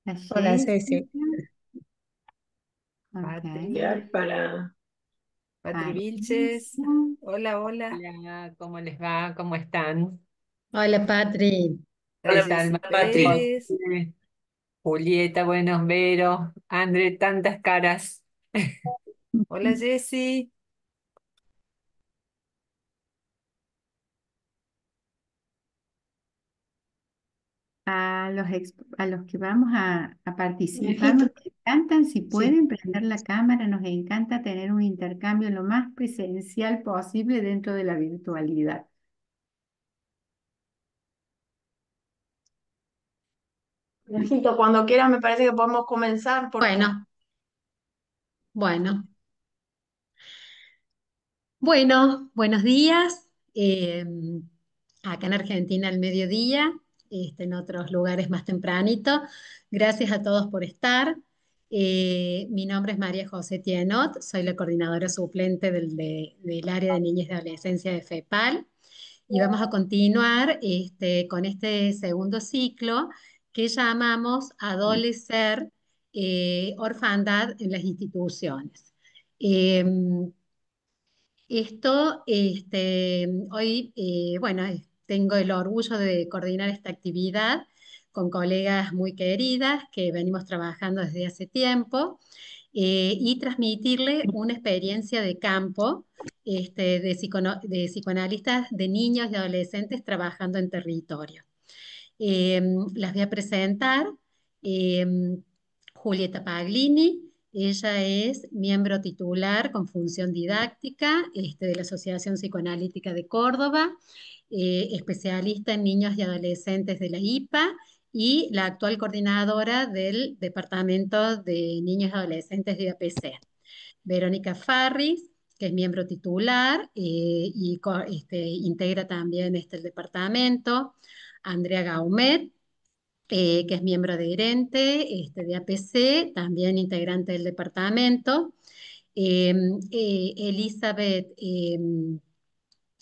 La Hola, Ceci. Jessica. Ok. Patri, Patri Vilches. Patricia. Hola, hola. Hola, ¿cómo les va? ¿Cómo están? Hola, Patri. La ¿Qué tal, Jessy María? Pérez. José, Julieta, buenos Vero, André, tantas caras. Hola, Jessy. A los que vamos a participar, nos encantan, si Sí. pueden prender la cámara, nos encanta tener un intercambio lo más presencial posible dentro de la virtualidad. Necesito, cuando quieras me parece que podemos comenzar porque Bueno, bueno, buenos días. Acá en Argentina al mediodía, en otros lugares más tempranito. Gracias a todos por estar. Mi nombre es María José Tienot, soy la coordinadora suplente del área de niñez y adolescencia de FEPAL. Y vamos a continuar con este segundo ciclo que llamamos Adolecer, Orfandad en las instituciones. Em, Hoy, bueno, tengo el orgullo de coordinar esta actividad con colegas muy queridas que venimos trabajando desde hace tiempo, y transmitirle una experiencia de campo, de psicoanalistas de niños y adolescentes trabajando en territorio. Las voy a presentar. Julieta Paglini, ella es miembro titular con función didáctica, de la Asociación Psicoanalítica de Córdoba, especialista en niños y adolescentes de la IPA y la actual coordinadora del Departamento de Niños y Adolescentes de APC. Verónica Farris, que es miembro titular, integra también el departamento. Andrea Gaumet, que es miembro de Gerente, de APC, también integrante del departamento. Eh, Elizabeth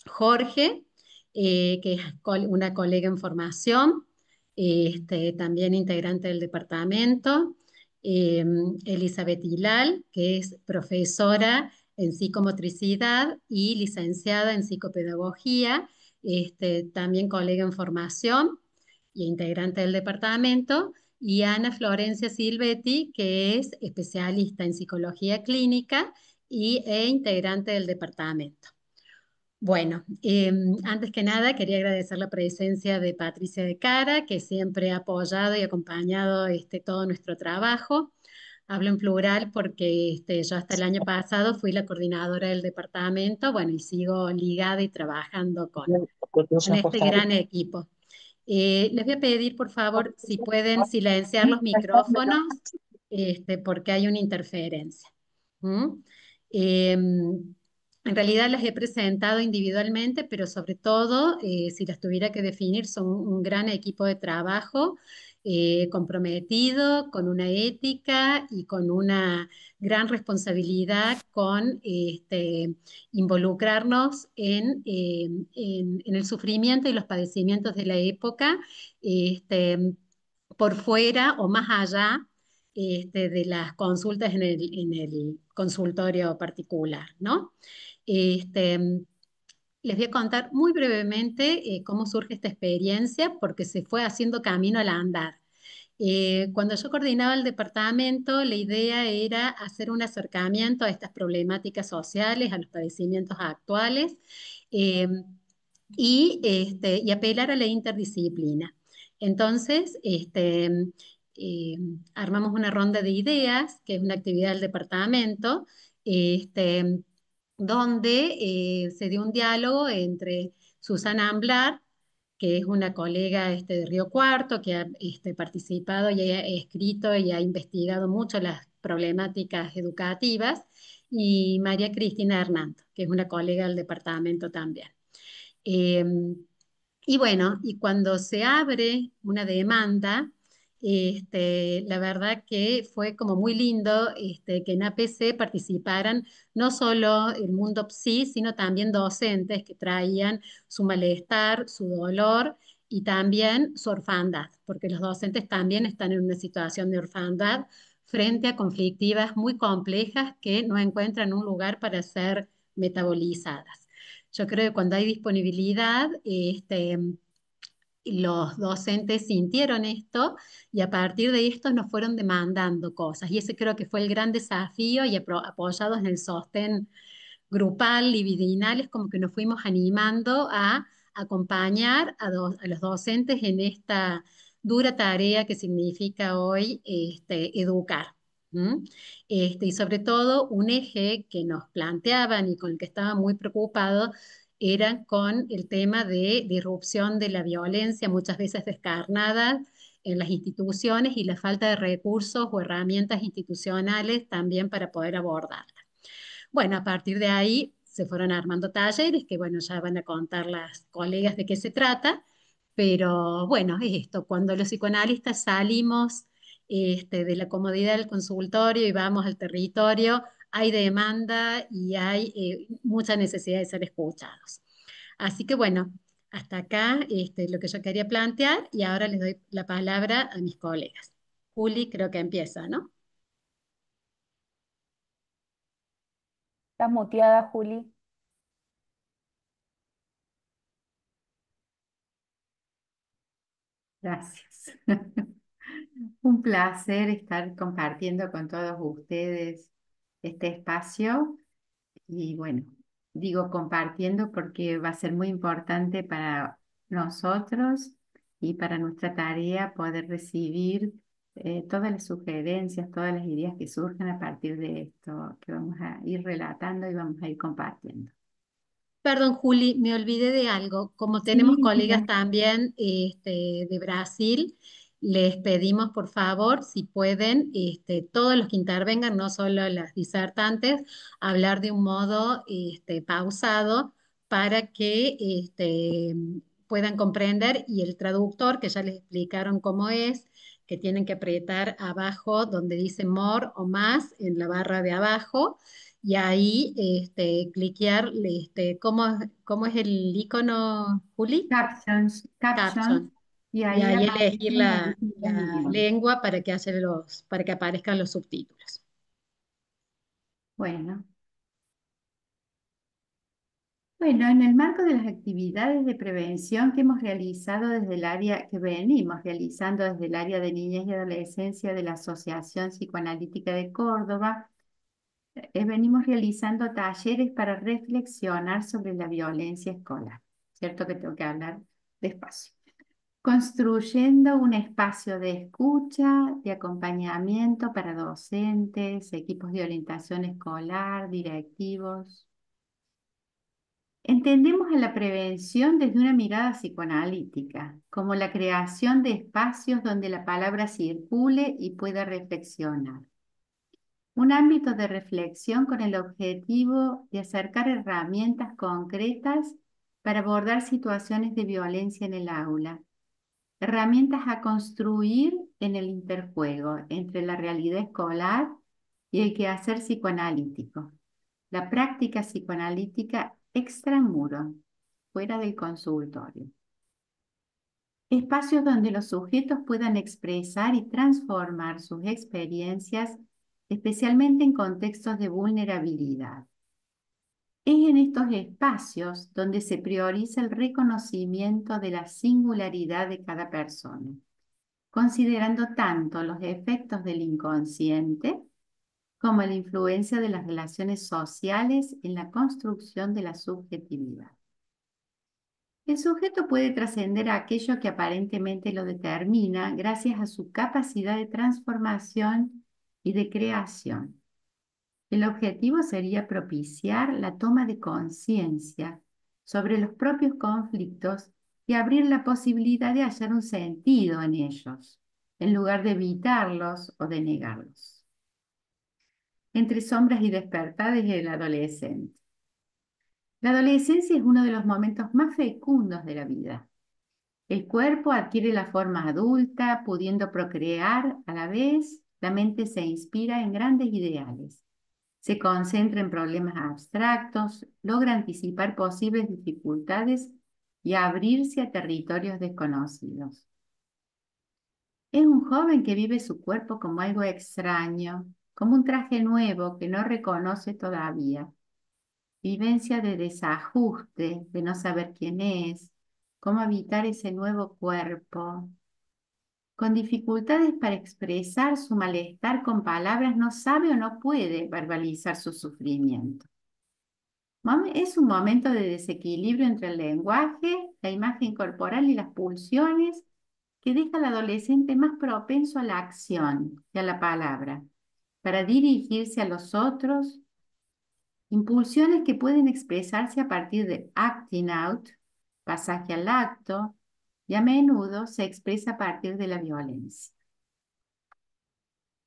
Jorge, que es una colega en formación, también integrante del departamento. Eh, Elizabeth Hilal, que es profesora en psicomotricidad y licenciada en psicopedagogía, también colega en formación y integrante del departamento. Y Ana Florencia Silvetti, que es especialista en psicología clínica e integrante del departamento. Bueno, antes que nada quería agradecer la presencia de Patricia de Cara, que siempre ha apoyado y acompañado todo nuestro trabajo. Hablo en plural porque yo hasta el año pasado fui la coordinadora del departamento, bueno, y sigo ligada y trabajando con este gran equipo. Les voy a pedir, por favor, si pueden silenciar los micrófonos, porque hay una interferencia. ¿Mm? En realidad las he presentado individualmente, pero sobre todo, si las tuviera que definir, son un gran equipo de trabajo, comprometido, con una ética y con una gran responsabilidad con involucrarnos en el sufrimiento y los padecimientos de la época, este, por fuera o más allá, de las consultas en el consultorio particular, ¿no? Este, Les voy a contar muy brevemente cómo surge esta experiencia, porque se fue haciendo camino al andar. Cuando yo coordinaba el departamento, la idea era hacer un acercamiento a estas problemáticas sociales, a los padecimientos actuales, eh, y apelar a la interdisciplina. Entonces, eh, armamos una ronda de ideas, que es una actividad del departamento, este, donde se dio un diálogo entre Susana Amblar, que es una colega de Río Cuarto, que ha participado y ha escrito y ha investigado mucho las problemáticas educativas, y María Cristina Hernando, que es una colega del departamento también. Eh, y bueno, y cuando se abre una demanda, la verdad que fue como muy lindo, que en APC participaran no solo el mundo PSI, sino también docentes que traían su malestar, su dolor, y también su orfandad, porque los docentes también están en una situación de orfandad frente a conflictivas muy complejas que no encuentran un lugar para ser metabolizadas. Yo creo que cuando hay disponibilidad, los docentes sintieron esto y a partir de esto nos fueron demandando cosas. Y ese creo que fue el gran desafío y apoyados en el sostén grupal, libidinal, es como que nos fuimos animando a acompañar a los docentes en esta dura tarea que significa hoy educar. ¿M? Y sobre todo un eje que nos planteaban y con el que estaba muy preocupado era con el tema de disrupción de la violencia, muchas veces descarnada en las instituciones y la falta de recursos o herramientas institucionales también para poder abordar. Bueno, a partir de ahí se fueron armando talleres que, bueno, ya van a contar las colegas de qué se trata, pero bueno, es esto, cuando los psicoanalistas salimos de la comodidad del consultorio y vamos al territorio, hay demanda y hay mucha necesidad de ser escuchados. Así que bueno, hasta acá lo que yo quería plantear y ahora les doy la palabra a mis colegas. Juli, creo que empieza, ¿no? Estás muteada, Juli. Gracias. Un placer estar compartiendo con todos ustedes este espacio y bueno, digo compartiendo porque va a ser muy importante para nosotros y para nuestra tarea poder recibir todas las sugerencias, todas las ideas que surjan a partir de esto que vamos a ir relatando y vamos a ir compartiendo. Perdón, Juli, me olvidé de algo. Como tenemos Sí, colegas mira. también de Brasil, les pedimos por favor, si pueden, todos los que intervengan, no solo las disertantes, hablar de un modo pausado para que puedan comprender y el traductor, que ya les explicaron cómo es, que tienen que apretar abajo donde dice more o más en la barra de abajo y ahí cliquear, ¿cómo es el icono, Juli? Captions, Caption. y Y ahí ahí elegir aparecen las distintas la idiomas. lengua para que aparezcan los subtítulos. Bueno. Bueno, en el marco de las actividades de prevención que hemos realizado desde el área, que venimos realizando desde el área de niñez y adolescencia de la Asociación Psicoanalítica de Córdoba, venimos realizando talleres para reflexionar sobre la violencia escolar. ¿Cierto que tengo que hablar despacio? Construyendo un espacio de escucha, de acompañamiento para docentes, equipos de orientación escolar, directivos. Entendemos a la prevención desde una mirada psicoanalítica, como la creación de espacios donde la palabra circule y pueda reflexionar. Un ámbito de reflexión con el objetivo de acercar herramientas concretas para abordar situaciones de violencia en el aula. Herramientas a construir en el interjuego entre la realidad escolar y el quehacer psicoanalítico. La práctica psicoanalítica extramuro, fuera del consultorio. Espacios donde los sujetos puedan expresar y transformar sus experiencias, especialmente en contextos de vulnerabilidad. Es en estos espacios donde se prioriza el reconocimiento de la singularidad de cada persona, considerando tanto los efectos del inconsciente como la influencia de las relaciones sociales en la construcción de la subjetividad. El sujeto puede trascender a aquello que aparentemente lo determina gracias a su capacidad de transformación y de creación. El objetivo sería propiciar la toma de conciencia sobre los propios conflictos y abrir la posibilidad de hallar un sentido en ellos, en lugar de evitarlos o de negarlos. Entre sombras y despertares del adolescente. La adolescencia es uno de los momentos más fecundos de la vida. El cuerpo adquiere la forma adulta, pudiendo procrear a la vez, la mente se inspira en grandes ideales. Se concentra en problemas abstractos, logra anticipar posibles dificultades y abrirse a territorios desconocidos. Es un joven que vive su cuerpo como algo extraño, como un traje nuevo que no reconoce todavía. Vivencia de desajuste, de no saber quién es, cómo habitar ese nuevo cuerpo. Con dificultades para expresar su malestar con palabras, no sabe o no puede verbalizar su sufrimiento. Es un momento de desequilibrio entre el lenguaje, la imagen corporal y las pulsiones que deja al adolescente más propenso a la acción que a la palabra, para dirigirse a los otros, impulsiones que pueden expresarse a partir de acting out, pasaje al acto, y a menudo se expresa a partir de la violencia.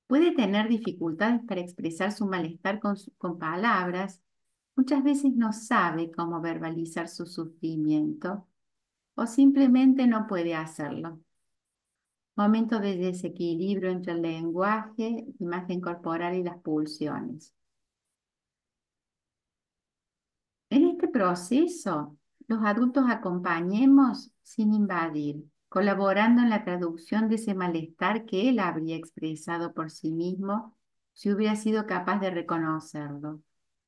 Puede tener dificultades para expresar su malestar con palabras, muchas veces no sabe cómo verbalizar su sufrimiento o simplemente no puede hacerlo. Momento de desequilibrio entre el lenguaje, imagen corporal y las pulsiones. En este proceso, los adultos acompañemos sin invadir, colaborando en la traducción de ese malestar que él habría expresado por sí mismo si hubiera sido capaz de reconocerlo.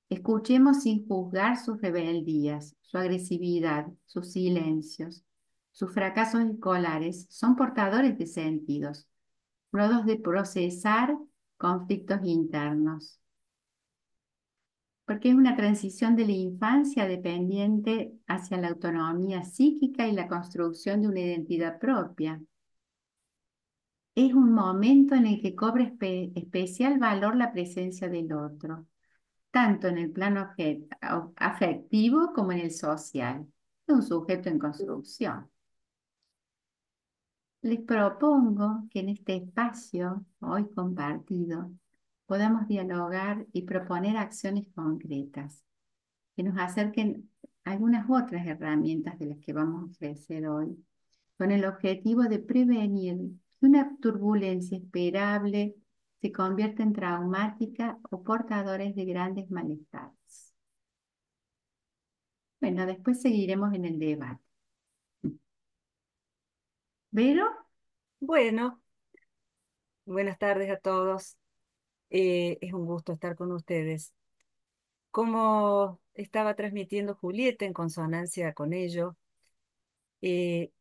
Escuchemos sin juzgar sus rebeldías, su agresividad, sus silencios. Sus fracasos escolares son portadores de sentidos, modos de procesar conflictos internos, porque es una transición de la infancia dependiente hacia la autonomía psíquica y la construcción de una identidad propia. Es un momento en el que cobra especial valor la presencia del otro, tanto en el plano afectivo como en el social. Es un sujeto en construcción. Les propongo que en este espacio, hoy compartido, podamos dialogar y proponer acciones concretas que nos acerquen a algunas otras herramientas de las que vamos a ofrecer hoy, con el objetivo de prevenir que una turbulencia esperable se convierta en traumática o portadores de grandes malestares. Bueno, después seguiremos en el debate. ¿Vero? Bueno, buenas tardes a todos. Es un gusto estar con ustedes. Como estaba transmitiendo Julieta en consonancia con ello, eh,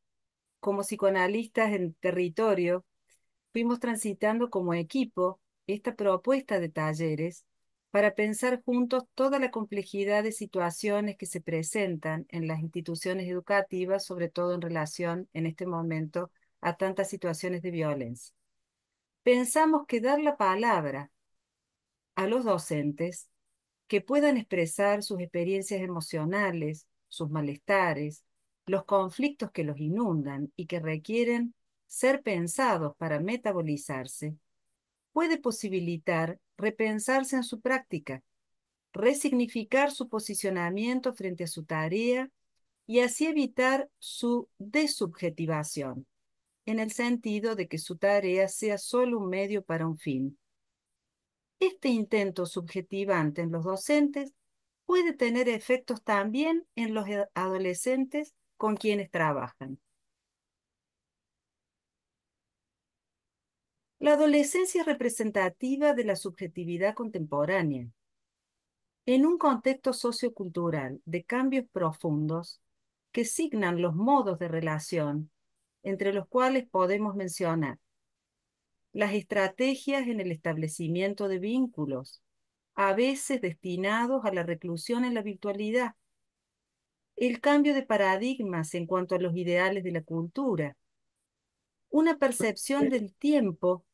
como psicoanalistas en territorio, fuimos transitando como equipo esta propuesta de talleres para pensar juntos toda la complejidad de situaciones que se presentan en las instituciones educativas, sobre todo en relación en este momento a tantas situaciones de violencia. Pensamos que dar la palabra a los docentes que puedan expresar sus experiencias emocionales, sus malestares, los conflictos que los inundan y que requieren ser pensados para metabolizarse, puede posibilitar repensarse en su práctica, resignificar su posicionamiento frente a su tarea y así evitar su desubjetivación, en el sentido de que su tarea sea solo un medio para un fin. Este intento subjetivante en los docentes puede tener efectos también en los adolescentes con quienes trabajan. La adolescencia es representativa de la subjetividad contemporánea. En un contexto sociocultural de cambios profundos que signan los modos de relación, entre los cuales podemos mencionar las estrategias en el establecimiento de vínculos, a veces destinados a la reclusión en la virtualidad, el cambio de paradigmas en cuanto a los ideales de la cultura, una percepción del tiempo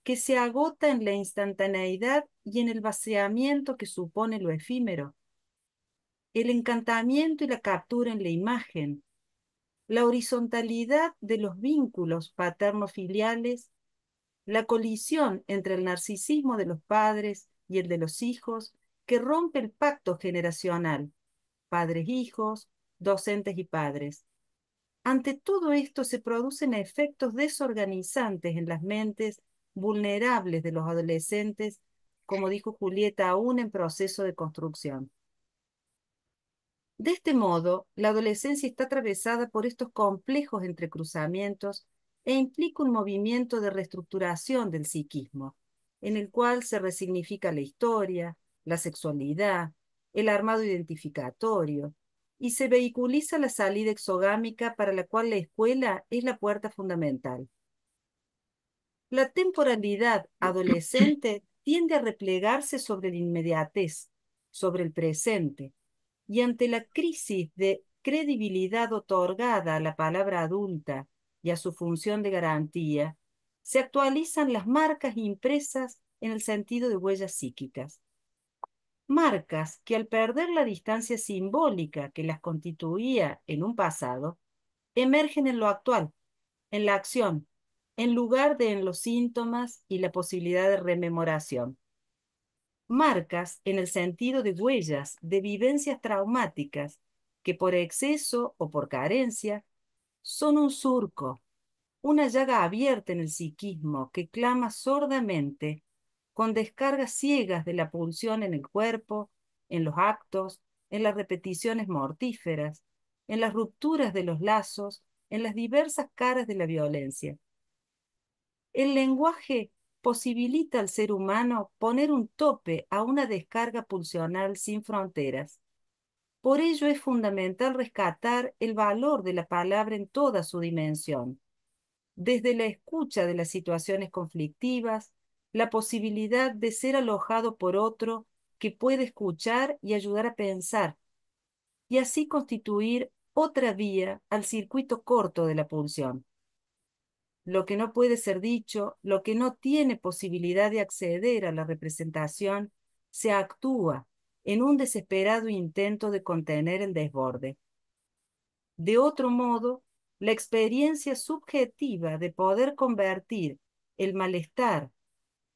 que se agota en la instantaneidad y en el vaciamiento que supone lo efímero, el encantamiento y la captura en la imagen, la horizontalidad de los vínculos paterno-filiales, la colisión entre el narcisismo de los padres y el de los hijos que rompe el pacto generacional, padres-hijos, docentes y padres. Ante todo esto se producen efectos desorganizantes en las mentes vulnerables de los adolescentes, como dijo Julieta, aún en proceso de construcción. De este modo, la adolescencia está atravesada por estos complejos entrecruzamientos e implica un movimiento de reestructuración del psiquismo, en el cual se resignifica la historia, la sexualidad, el armado identificatorio, y se vehiculiza la salida exogámica para la cual la escuela es la puerta fundamental. La temporalidad adolescente tiende a replegarse sobre la inmediatez, sobre el presente, y ante la crisis de credibilidad otorgada a la palabra adulta y a su función de garantía, se actualizan las marcas impresas en el sentido de huellas psíquicas. Marcas que al perder la distancia simbólica que las constituía en un pasado, emergen en lo actual, en la acción, en lugar de en los síntomas y la posibilidad de rememoración. Marcas en el sentido de huellas, de vivencias traumáticas, que por exceso o por carencia son un surco, una llaga abierta en el psiquismo que clama sordamente, con descargas ciegas de la pulsión en el cuerpo, en los actos, en las repeticiones mortíferas, en las rupturas de los lazos, en las diversas caras de la violencia. El lenguaje posibilita al ser humano poner un tope a una descarga pulsional sin fronteras. Por ello es fundamental rescatar el valor de la palabra en toda su dimensión, desde la escucha de las situaciones conflictivas, la posibilidad de ser alojado por otro que puede escuchar y ayudar a pensar, y así constituir otra vía al circuito corto de la pulsión. Lo que no puede ser dicho, lo que no tiene posibilidad de acceder a la representación, se actúa en un desesperado intento de contener el desborde. De otro modo, la experiencia subjetiva de poder convertir el malestar,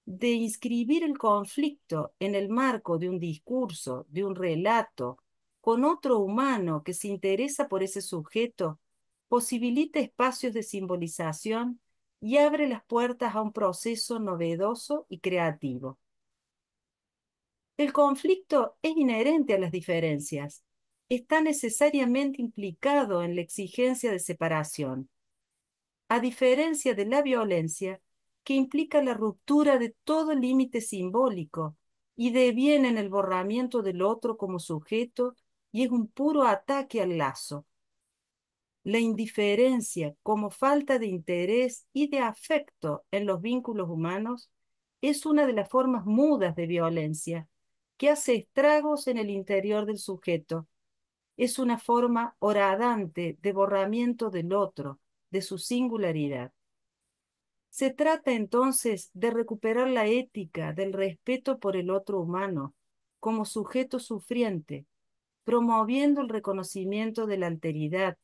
de inscribir el conflicto en el marco de un discurso, de un relato, con otro humano que se interesa por ese sujeto, posibilita espacios de simbolización y abre las puertas a un proceso novedoso y creativo. El conflicto es inherente a las diferencias, está necesariamente implicado en la exigencia de separación, a diferencia de la violencia, que implica la ruptura de todo límite simbólico y deviene en el borramiento del otro como sujeto y es un puro ataque al lazo. La indiferencia como falta de interés y de afecto en los vínculos humanos es una de las formas mudas de violencia que hace estragos en el interior del sujeto. Es una forma horadante de borramiento del otro, de su singularidad. Se trata entonces de recuperar la ética del respeto por el otro humano como sujeto sufriente, promoviendo el reconocimiento de la alteridad,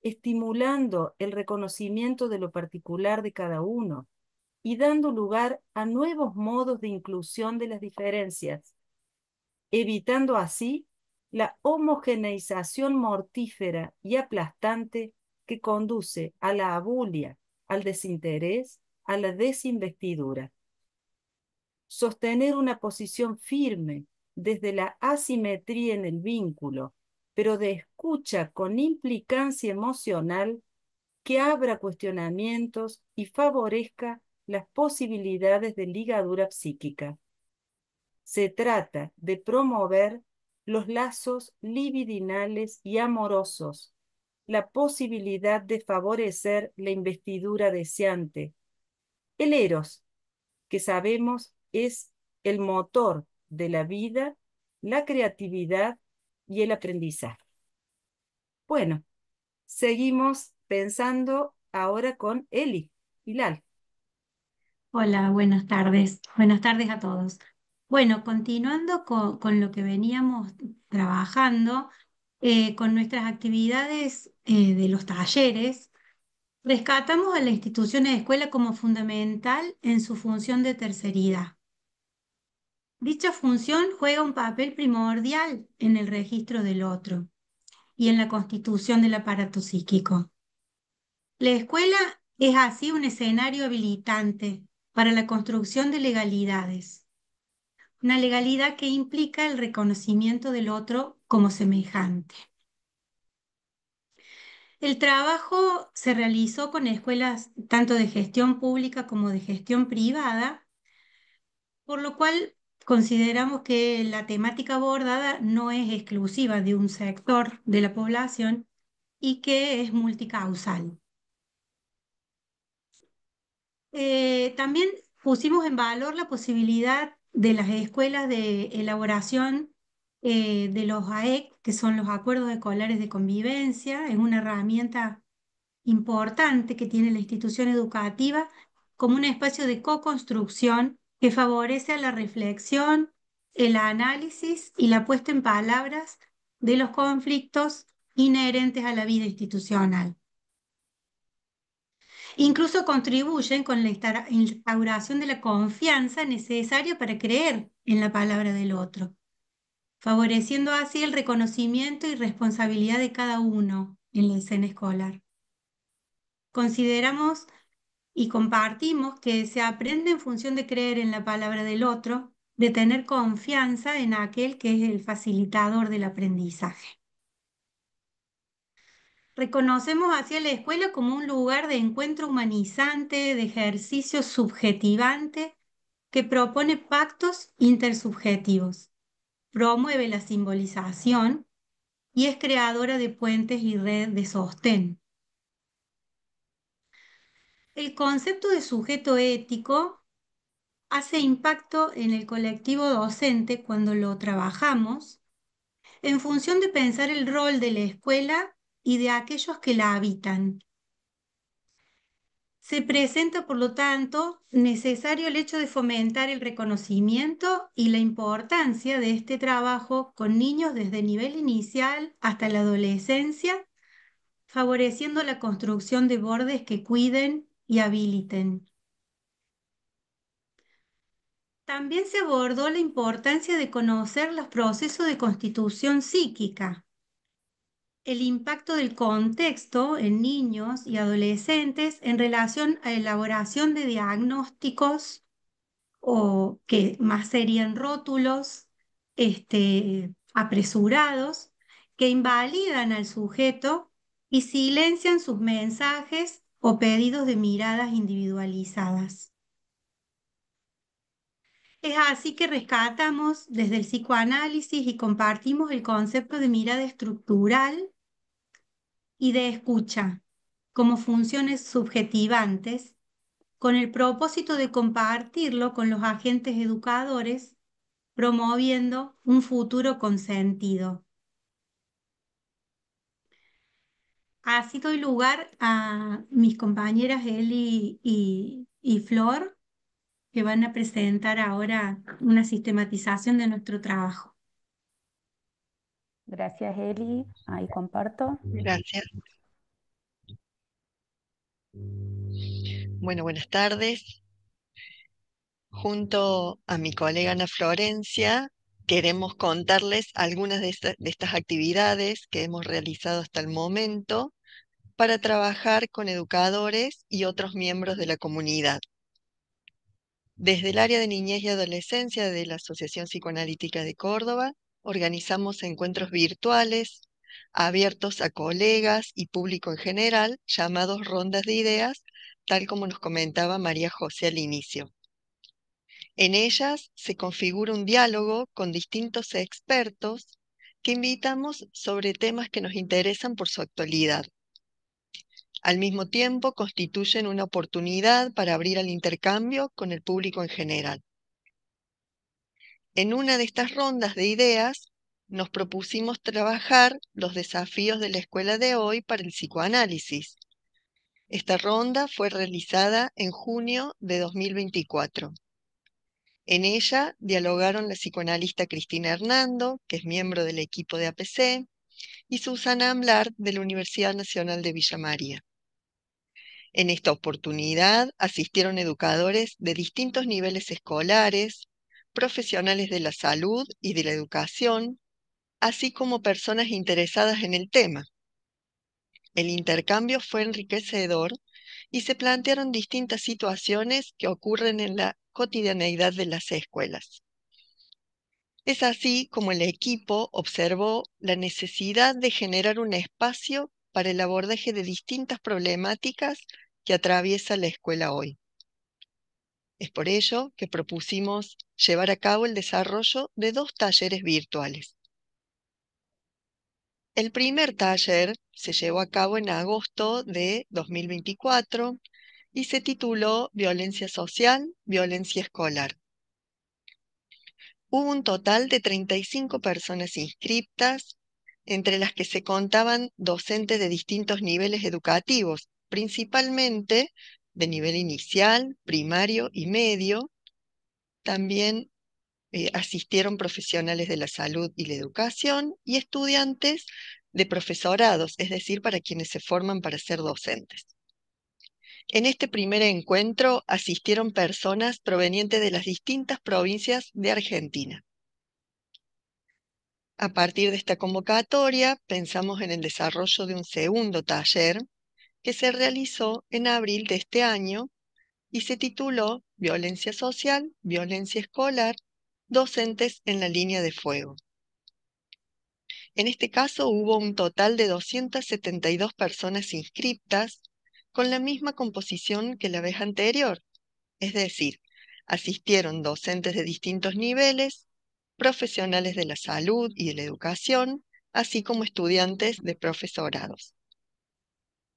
estimulando el reconocimiento de lo particular de cada uno y dando lugar a nuevos modos de inclusión de las diferencias, evitando así la homogeneización mortífera y aplastante que conduce a la abulia, al desinterés, a la desinvestidura. Sostener una posición firme desde la asimetría en el vínculo, pero de escucha con implicancia emocional que abra cuestionamientos y favorezca las posibilidades de ligadura psíquica. Se trata de promover los lazos libidinales y amorosos, la posibilidad de favorecer la investidura deseante. El eros, que sabemos es el motor de la vida, la creatividad y el aprendizaje. Bueno, seguimos pensando ahora con Eli y Lal. Hola, buenas tardes. Buenas tardes a todos. Bueno, continuando con lo que veníamos trabajando, con nuestras actividades de los talleres, rescatamos a la institución de escuela como fundamental en su función de terceridad. Dicha función juega un papel primordial en el registro del otro y en la constitución del aparato psíquico. La escuela es así un escenario habilitante para la construcción de legalidades, una legalidad que implica el reconocimiento del otro como semejante. El trabajo se realizó con escuelas tanto de gestión pública como de gestión privada, por lo cual consideramos que la temática abordada no es exclusiva de un sector de la población y que es multicausal. También pusimos en valor la posibilidad de las escuelas de elaboración de los AEC, que son los acuerdos escolares de convivencia. Es una herramienta importante que tiene la institución educativa como un espacio de co-construcción que favorece a la reflexión, el análisis y la puesta en palabras de los conflictos inherentes a la vida institucional. Incluso contribuyen con la instauración de la confianza necesaria para creer en la palabra del otro, favoreciendo así el reconocimiento y responsabilidad de cada uno en la escena escolar. Consideramos y compartimos que se aprende en función de creer en la palabra del otro, de tener confianza en aquel que es el facilitador del aprendizaje. Reconocemos así a la escuela como un lugar de encuentro humanizante, de ejercicio subjetivante, que propone pactos intersubjetivos, promueve la simbolización y es creadora de puentes y red de sostén. El concepto de sujeto ético hace impacto en el colectivo docente cuando lo trabajamos en función de pensar el rol de la escuela y de aquellos que la habitan. Se presenta, por lo tanto, necesario el hecho de fomentar el reconocimiento y la importancia de este trabajo con niños desde nivel inicial hasta la adolescencia, favoreciendo la construcción de bordes que cuiden y habiliten. También se abordó la importancia de conocer los procesos de constitución psíquica, el impacto del contexto en niños y adolescentes en relación a elaboración de diagnósticos o que más serían rótulos apresurados que invalidan al sujeto y silencian sus mensajes o pedidos de miradas individualizadas. Es así que rescatamos desde el psicoanálisis y compartimos el concepto de mirada estructural y de escucha como funciones subjetivantes, con el propósito de compartirlo con los agentes educadores, promoviendo un futuro con sentido. Así doy lugar a mis compañeras Eli y Flor, que van a presentar ahora una sistematización de nuestro trabajo. Gracias, Eli. Ahí comparto. Gracias. Bueno, buenas tardes. Junto a mi colega Ana Florencia, queremos contarles algunas de estas actividades que hemos realizado hasta el momento para trabajar con educadores y otros miembros de la comunidad. Desde el área de niñez y adolescencia de la Asociación Psicoanalítica de Córdoba, organizamos encuentros virtuales abiertos a colegas y público en general, llamados rondas de ideas, tal como nos comentaba María José al inicio. En ellas se configura un diálogo con distintos expertos que invitamos sobre temas que nos interesan por su actualidad. Al mismo tiempo, constituyen una oportunidad para abrir al intercambio con el público en general. En una de estas rondas de ideas, nos propusimos trabajar los desafíos de la escuela de hoy para el psicoanálisis. Esta ronda fue realizada en junio de 2024. En ella dialogaron la psicoanalista Cristina Hernando, que es miembro del equipo de APC, y Susana Amblar de la Universidad Nacional de Villa María. En esta oportunidad asistieron educadores de distintos niveles escolares, profesionales de la salud y de la educación, así como personas interesadas en el tema. El intercambio fue enriquecedor y se plantearon distintas situaciones que ocurren en la cotidianeidad de las escuelas. Es así como el equipo observó la necesidad de generar un espacio para el abordaje de distintas problemáticas que atraviesa la escuela hoy. Es por ello que propusimos llevar a cabo el desarrollo de 2 talleres virtuales. El primer taller se llevó a cabo en agosto de 2024 y se tituló Violencia social, violencia escolar. Hubo un total de 35 personas inscriptas, entre las que se contaban docentes de distintos niveles educativos, principalmente de nivel inicial, primario y medio. También asistieron profesionales de la salud y la educación y estudiantes de profesorados, es decir, para quienes se forman para ser docentes. En este primer encuentro asistieron personas provenientes de las distintas provincias de Argentina. A partir de esta convocatoria, pensamos en el desarrollo de un segundo taller que se realizó en abril de este año y se tituló Violencia social, violencia escolar, docentes en la línea de fuego. En este caso hubo un total de 272 personas inscriptas con la misma composición que la vez anterior, es decir, asistieron docentes de distintos niveles, profesionales de la salud y de la educación, así como estudiantes de profesorados.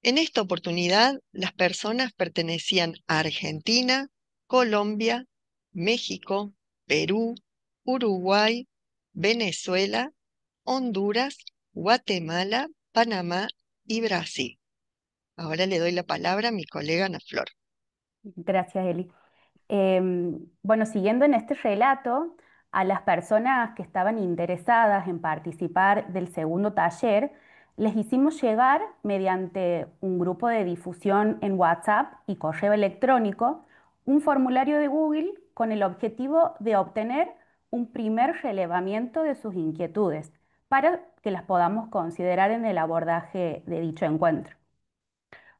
En esta oportunidad, las personas pertenecían a Argentina, Colombia, México, Perú, Uruguay, Venezuela, Honduras, Guatemala, Panamá y Brasil. Ahora le doy la palabra a mi colega Ana Flor. Gracias, Eli. Bueno, siguiendo en este relato, a las personas que estaban interesadas en participar del segundo taller, les hicimos llegar mediante un grupo de difusión en WhatsApp y correo electrónico un formulario de Google con el objetivo de obtener un primer relevamiento de sus inquietudes para que las podamos considerar en el abordaje de dicho encuentro.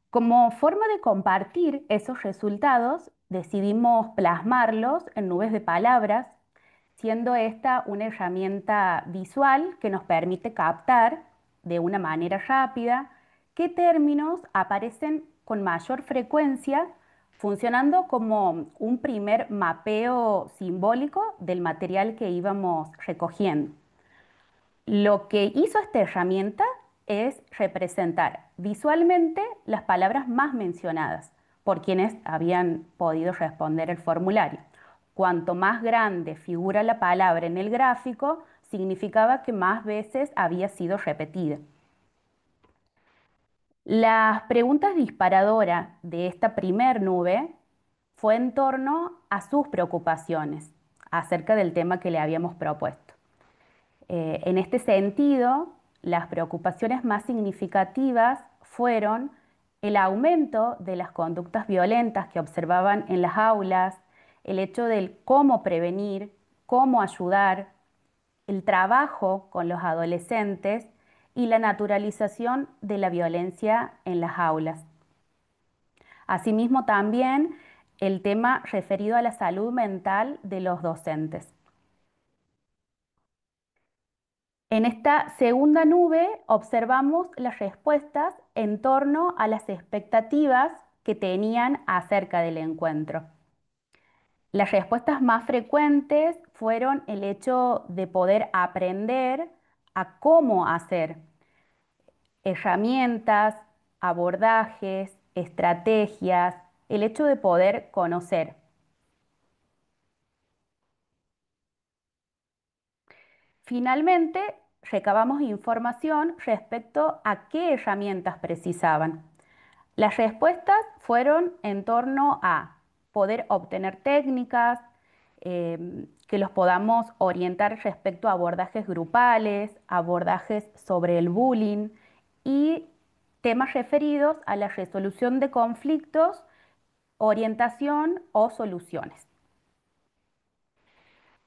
Como forma de compartir esos resultados, decidimos plasmarlos en nubes de palabras, siendo esta una herramienta visual que nos permite captar de una manera rápida qué términos aparecen con mayor frecuencia, funcionando como un primer mapeo simbólico del material que íbamos recogiendo. Lo que hizo esta herramienta es representar visualmente las palabras más mencionadas por quienes habían podido responder el formulario. Cuanto más grande figura la palabra en el gráfico, significaba que más veces había sido repetida. Las preguntas disparadoras de esta primer nube fue en torno a sus preocupaciones acerca del tema que le habíamos propuesto. En este sentido, las preocupaciones más significativas fueron el aumento de las conductas violentas que observaban en las aulas, el hecho del cómo prevenir, cómo ayudar, el trabajo con los adolescentes y la naturalización de la violencia en las aulas. Asimismo, también el tema referido a la salud mental de los docentes. En esta segunda nube observamos las respuestas en torno a las expectativas que tenían acerca del encuentro. Las respuestas más frecuentes fueron el hecho de poder aprender a cómo hacer herramientas, abordajes, estrategias, el hecho de poder conocer. Finalmente, recabamos información respecto a qué herramientas precisaban. Las respuestas fueron en torno a poder obtener técnicas, que los podamos orientar respecto a abordajes grupales, abordajes sobre el bullying y temas referidos a la resolución de conflictos, orientación o soluciones.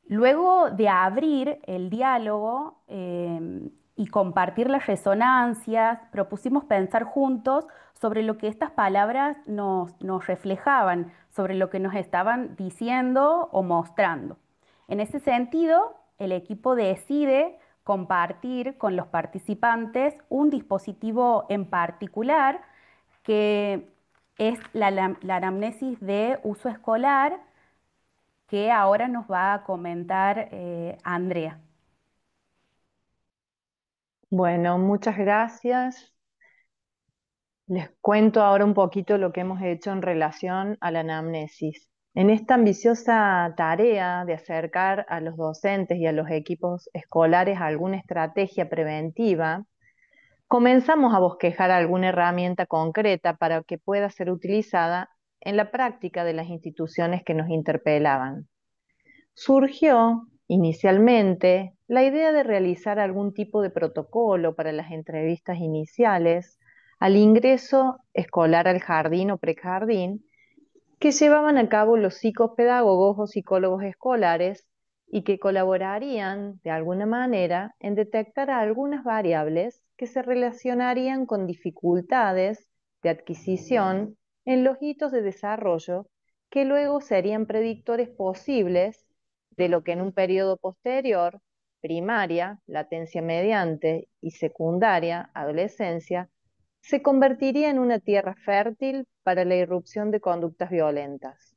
Luego de abrir el diálogo y compartir las resonancias, propusimos pensar juntos sobre lo que estas palabras nos reflejaban, sobre lo que nos estaban diciendo o mostrando. En ese sentido, el equipo decide compartir con los participantes un dispositivo en particular que es la anamnesis de uso escolar que ahora nos va a comentar Andrea. Bueno, muchas gracias. Les cuento ahora un poquito lo que hemos hecho en relación a la anamnesis. En esta ambiciosa tarea de acercar a los docentes y a los equipos escolares a alguna estrategia preventiva, comenzamos a bosquejar alguna herramienta concreta para que pueda ser utilizada en la práctica de las instituciones que nos interpelaban. Surgió inicialmente la idea de realizar algún tipo de protocolo para las entrevistas iniciales al ingreso escolar al jardín o prejardín que llevaban a cabo los psicopedagogos o psicólogos escolares y que colaborarían de alguna manera en detectar algunas variables que se relacionarían con dificultades de adquisición en los hitos de desarrollo que luego serían predictores posibles de lo que en un periodo posterior, primaria, latencia mediante y secundaria, adolescencia, se convertiría en una tierra fértil para la irrupción de conductas violentas.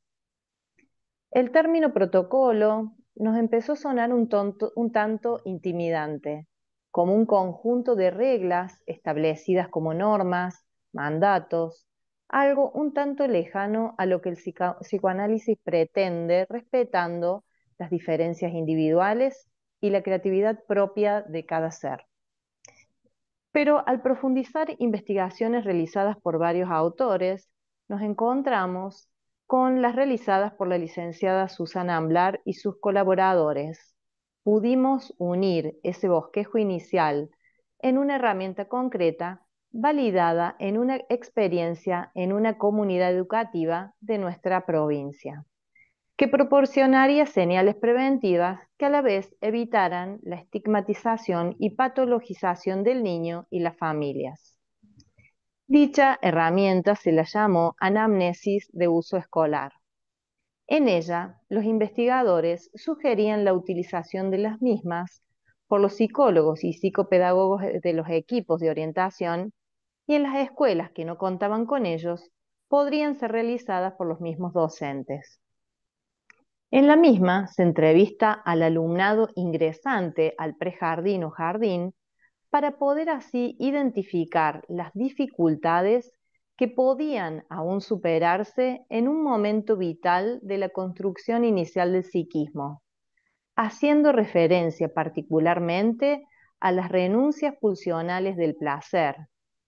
El término protocolo nos empezó a sonar un tanto intimidante, como un conjunto de reglas establecidas como normas, mandatos, algo un tanto lejano a lo que el psicoanálisis pretende, respetando las diferencias individuales y la creatividad propia de cada ser. Pero al profundizar investigaciones realizadas por varios autores, nos encontramos con las realizadas por la licenciada Susana Amblar y sus colaboradores. Pudimos unir ese bosquejo inicial en una herramienta concreta validada en una experiencia en una comunidad educativa de nuestra provincia, que proporcionaría señales preventivas que a la vez evitaran la estigmatización y patologización del niño y las familias. Dicha herramienta se la llamó anamnesis de uso escolar. En ella, los investigadores sugerían la utilización de las mismas por los psicólogos y psicopedagogos de los equipos de orientación, y en las escuelas que no contaban con ellos, podrían ser realizadas por los mismos docentes. En la misma se entrevista al alumnado ingresante al prejardín o jardín para poder así identificar las dificultades que podían aún superarse en un momento vital de la construcción inicial del psiquismo, haciendo referencia particularmente a las renuncias pulsionales del placer,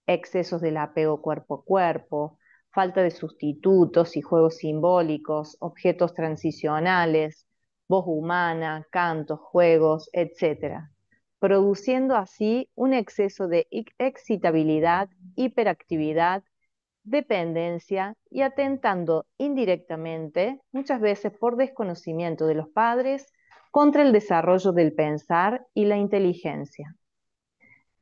excesos del apego cuerpo a cuerpo, falta de sustitutos y juegos simbólicos, objetos transicionales, voz humana, cantos, juegos, etc., produciendo así un exceso de excitabilidad, hiperactividad, dependencia y atentando indirectamente, muchas veces por desconocimiento de los padres, contra el desarrollo del pensar y la inteligencia.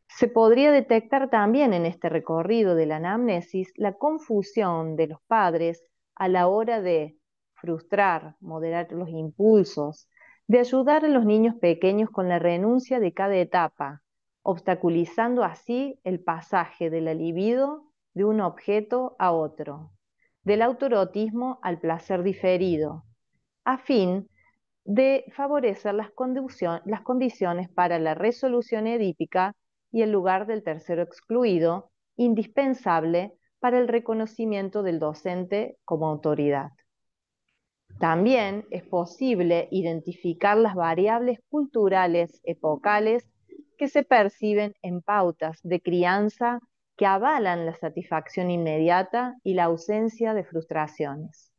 Se podría detectar también en este recorrido de la anamnesis la confusión de los padres a la hora de frustrar, moderar los impulsos, de ayudar a los niños pequeños con la renuncia de cada etapa, obstaculizando así el pasaje de la libido de un objeto a otro, del autoerotismo al placer diferido, a fin de favorecer las condiciones para la resolución edípica y el lugar del tercero excluido, indispensable para el reconocimiento del docente como autoridad. También es posible identificar las variables culturales epocales que se perciben en pautas de crianza que avalan la satisfacción inmediata y la ausencia de frustraciones.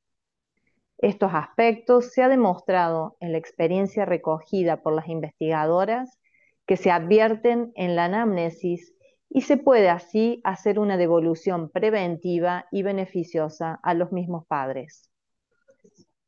Estos aspectos se ha demostrado en la experiencia recogida por las investigadoras que se advierten en la anamnesis y se puede así hacer una devolución preventiva y beneficiosa a los mismos padres.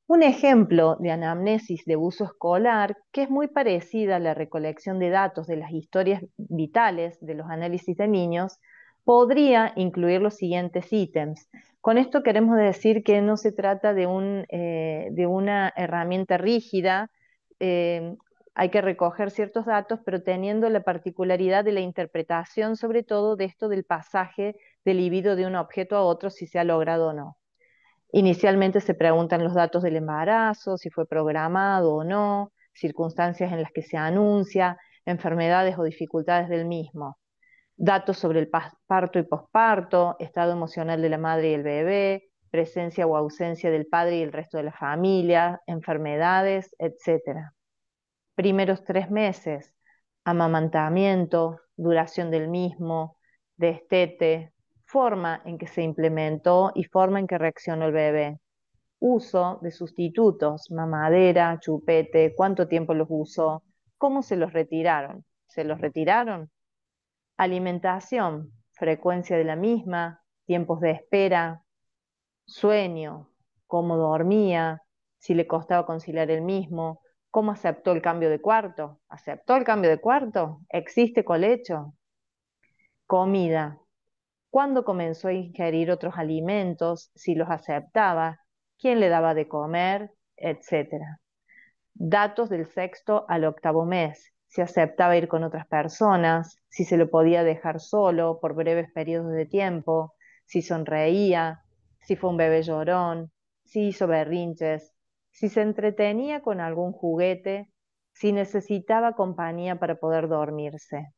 Un ejemplo de anamnesis de uso escolar que es muy parecida a la recolección de datos de las historias vitales de los análisis de niños podría incluir los siguientes ítems. Con esto queremos decir que no se trata de una herramienta rígida, Hay que recoger ciertos datos, pero teniendo la particularidad de la interpretación, sobre todo de esto del pasaje del libido de un objeto a otro, si se ha logrado o no. Inicialmente se preguntan los datos del embarazo, si fue programado o no, circunstancias en las que se anuncia, enfermedades o dificultades del mismo, datos sobre el parto y posparto, estado emocional de la madre y el bebé, presencia o ausencia del padre y el resto de la familia, enfermedades, etc. Primeros 3 meses, amamantamiento, duración del mismo, destete, forma en que se implementó y forma en que reaccionó el bebé. Uso de sustitutos, mamadera, chupete, cuánto tiempo los usó, cómo se los retiraron. ¿Se los retiraron? Alimentación, frecuencia de la misma, tiempos de espera, sueño, cómo dormía, si le costaba conciliar el mismo, cómo aceptó el cambio de cuarto. ¿Aceptó el cambio de cuarto? ¿Existe colecho? Comida. ¿Cuándo comenzó a ingerir otros alimentos? Si los aceptaba, quién le daba de comer, etcétera. Datos del sexto al octavo mes, si aceptaba ir con otras personas, si se lo podía dejar solo por breves periodos de tiempo, si sonreía, si fue un bebé llorón, si hizo berrinches, si se entretenía con algún juguete, si necesitaba compañía para poder dormirse.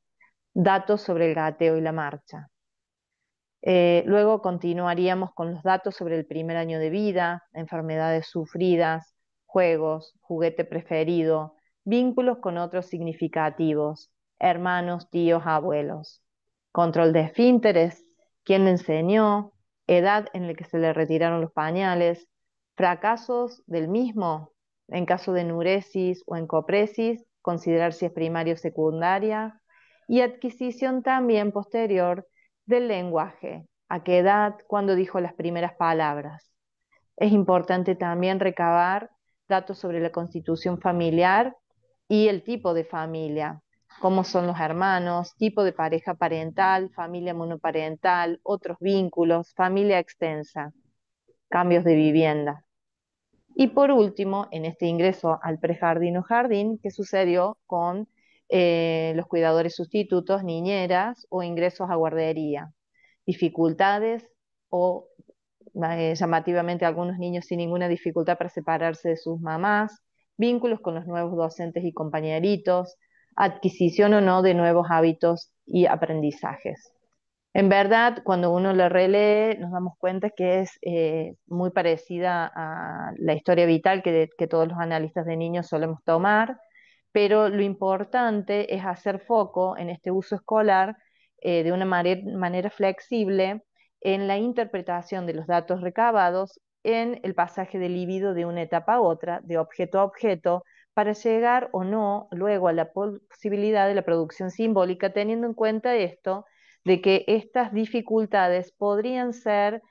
Datos sobre el gateo y la marcha. Luego continuaríamos con los datos sobre el primer año de vida, enfermedades sufridas, juegos, juguete preferido, vínculos con otros significativos, hermanos, tíos, abuelos. Control de esfínteres, quién le enseñó, edad en la que se le retiraron los pañales, fracasos del mismo, en caso de enuresis o encopresis, considerar si es primaria o secundaria, y adquisición también posterior del lenguaje, a qué edad, cuándo dijo las primeras palabras. Es importante también recabar datos sobre la constitución familiar y el tipo de familia, cómo son los hermanos, tipo de pareja parental, familia monoparental, otros vínculos, familia extensa, cambios de vivienda. Y por último, en este ingreso al prejardín o jardín, ¿qué sucedió con los cuidadores sustitutos, niñeras o ingresos a guardería? Dificultades o llamativamente algunos niños sin ninguna dificultad para separarse de sus mamás, vínculos con los nuevos docentes y compañeritos, adquisición o no de nuevos hábitos y aprendizajes. En verdad, cuando uno la relee, nos damos cuenta que es muy parecida a la historia vital que todos los analistas de niños solemos tomar, pero lo importante es hacer foco en este uso escolar de una manera flexible en la interpretación de los datos recabados en el pasaje del libido de una etapa a otra, de objeto a objeto, para llegar o no luego a la posibilidad de la producción simbólica, teniendo en cuenta esto de que estas dificultades podrían ser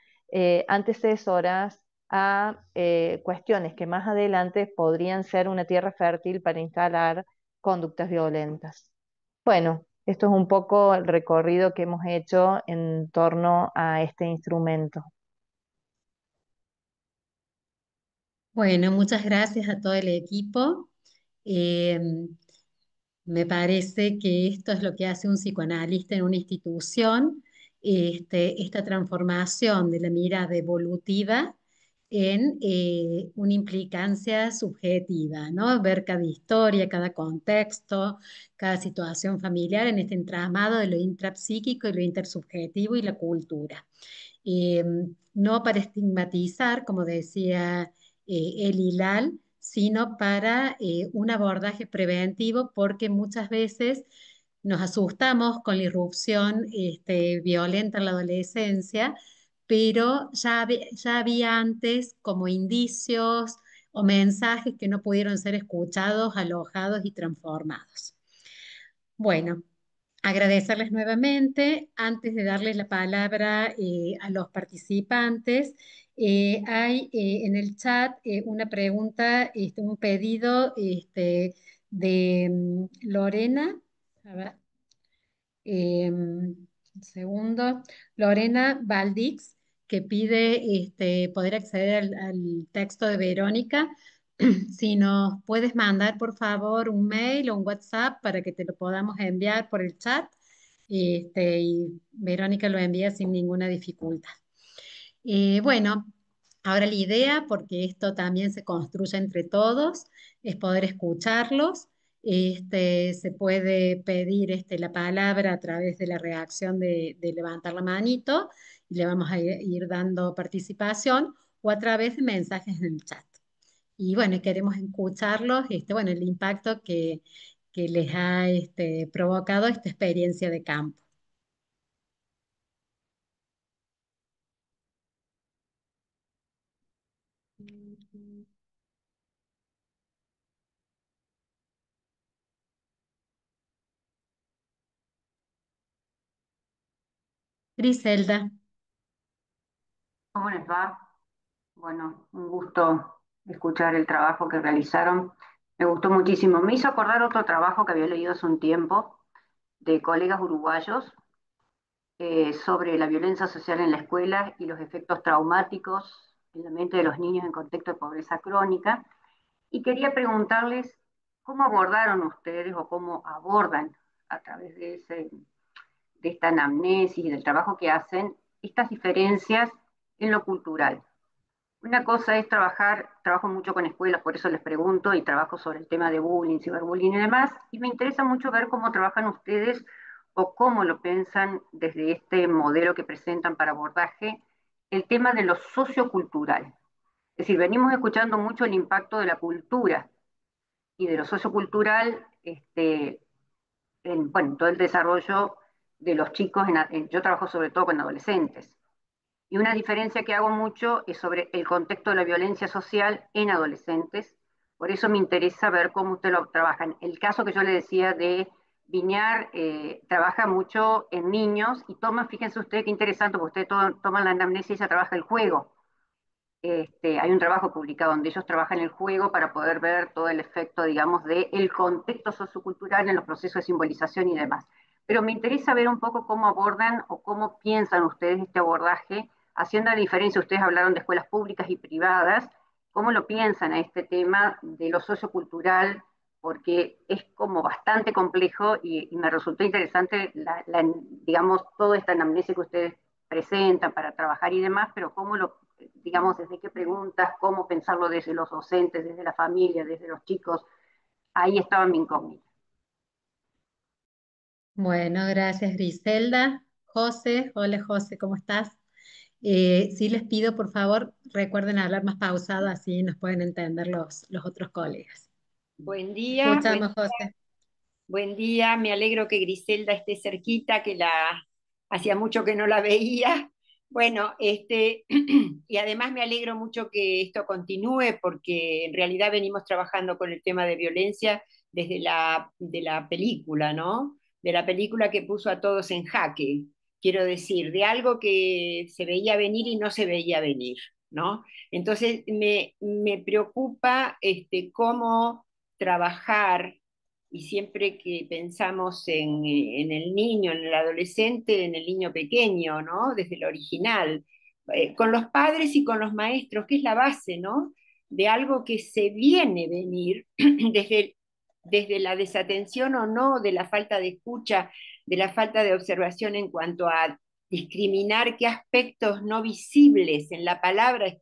antecesoras a cuestiones que más adelante podrían ser una tierra fértil para instalar conductas violentas. Bueno, esto es un poco el recorrido que hemos hecho en torno a este instrumento. Bueno, muchas gracias a todo el equipo. Eh, Me parece que esto es lo que hace un psicoanalista en una institución, esta transformación de la mirada evolutiva en una implicancia subjetiva, ¿no? Ver cada historia, cada contexto, cada situación familiar en este entramado de lo intrapsíquico y lo intersubjetivo y la cultura. Eh, no para estigmatizar, como decía el Hilal, sino para un abordaje preventivo, porque muchas veces nos asustamos con la irrupción violenta en la adolescencia, pero ya había antes como indicios o mensajes que no pudieron ser escuchados, alojados y transformados. Bueno, agradecerles nuevamente. Antes de darles la palabra a los participantes, hay en el chat una pregunta, un pedido de Lorena. A ver, un segundo. Lorena Valdix, que pide poder acceder al texto de Verónica si nos puedes mandar por favor un mail o un WhatsApp para que te lo podamos enviar por el chat, y Verónica lo envía sin ninguna dificultad. Bueno, ahora la idea, porque esto también se construye entre todos, es poder escucharlos. Se puede pedir la palabra a través de la reacción de levantar la manito y le vamos a ir dando participación o a través de mensajes en el chat. Y bueno, queremos escucharlos, bueno, el impacto que les ha provocado esta experiencia de campo. Griselda. ¿Cómo les va? Bueno, un gusto escuchar el trabajo que realizaron. Me gustó muchísimo. Me hizo acordar otro trabajo que había leído hace un tiempo de colegas uruguayos sobre la violencia social en la escuela y los efectos traumáticos en la mente de los niños en contexto de pobreza crónica. Y quería preguntarles cómo abordaron ustedes o cómo abordan a través de esta anamnesis y del trabajo que hacen estas diferencias en lo cultural. Una cosa es trabajo mucho con escuelas, por eso les pregunto, y trabajo sobre el tema de bullying, ciberbullying y demás, y me interesa mucho ver cómo trabajan ustedes o cómo lo piensan desde este modelo que presentan para abordaje, el tema de lo sociocultural. Es decir, venimos escuchando mucho el impacto de la cultura y de lo sociocultural en todo el desarrollo de los chicos. Yo trabajo sobre todo con adolescentes. Y una diferencia que hago mucho es sobre el contexto de la violencia social en adolescentes. Por eso me interesa ver cómo ustedes lo trabajan. El caso que yo le decía de Viñar, trabaja mucho en niños y fíjense ustedes qué interesante, porque ustedes toman la anamnesis y ella trabaja el juego. Hay un trabajo publicado donde ellos trabajan el juego para poder ver todo el efecto, digamos, del contexto sociocultural en los procesos de simbolización y demás. Pero me interesa ver un poco cómo abordan o cómo piensan ustedes este abordaje, haciendo la diferencia, ustedes hablaron de escuelas públicas y privadas, cómo lo piensan a este tema de lo sociocultural, porque es como bastante complejo y me resultó interesante, digamos, toda esta anamnesis que ustedes presentan para trabajar y demás, pero cómo digamos, desde qué preguntas, cómo pensarlo desde los docentes, desde la familia, desde los chicos, ahí estaba mi incógnita. Bueno, gracias Griselda. José, hola José, ¿cómo estás? Sí les pido, por favor, recuerden hablar más pausado, así nos pueden entender los otros colegas. Buen Te día, escuchamos, José. buen día. Me alegro que Griselda esté cerquita, que hacía mucho que no la veía. Bueno, y además me alegro mucho que esto continúe porque en realidad venimos trabajando con el tema de violencia desde de la película, ¿no? De la película que puso a todos en jaque, quiero decir, de algo que se veía venir y no se veía venir, ¿no? Entonces me preocupa cómo trabajar y siempre que pensamos en el niño, en el adolescente, en el niño pequeño, ¿no? Desde el original, con los padres y con los maestros, que es la base, ¿no? De algo que se viene venir desde la desatención o no, de la falta de escucha, de la falta de observación en cuanto a discriminar qué aspectos no visibles en la palabra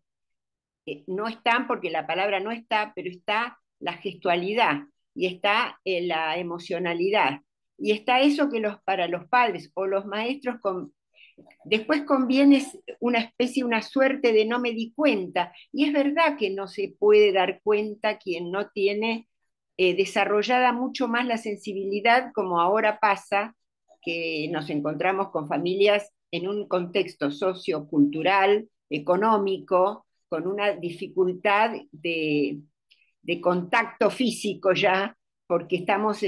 no están, porque la palabra no está, pero está la gestualidad y está la emocionalidad. Y está eso que para los padres o los maestros después conviene una especie, una suerte de no me di cuenta. Y es verdad que no se puede dar cuenta quien no tiene desarrollada mucho más la sensibilidad, como ahora pasa, que nos encontramos con familias en un contexto sociocultural, económico, con una dificultad de contacto físico ya, porque estamos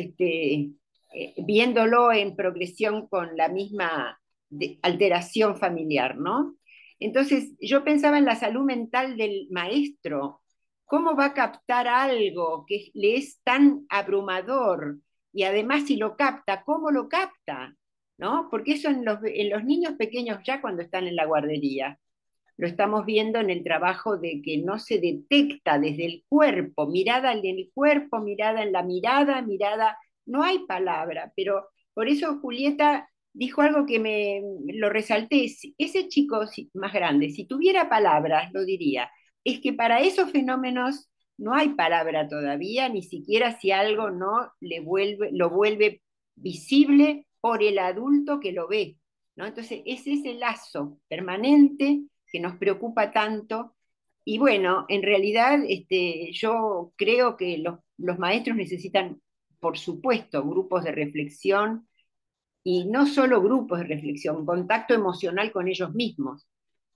viéndolo en progresión con la misma alteración familiar, ¿no? Entonces, yo pensaba en la salud mental del maestro. ¿Cómo va a captar algo que le es tan abrumador? Y además, si lo capta, ¿cómo lo capta? ¿No? Porque eso en los niños pequeños ya cuando están en la guardería. lo estamos viendo en el trabajo de que no se detecta desde el cuerpo, mirada en el cuerpo, mirada en la mirada, mirada, no hay palabra, pero por eso Julieta dijo algo que me lo resalté, ese chico más grande, si tuviera palabras, lo diría, es que para esos fenómenos no hay palabra todavía, ni siquiera si algo no lo vuelve visible por el adulto que lo ve, ¿no? Entonces, es ese lazo permanente que nos preocupa tanto. Y bueno, en realidad yo creo que los maestros necesitan, por supuesto, grupos de reflexión y no solo grupos de reflexión, contacto emocional con ellos mismos.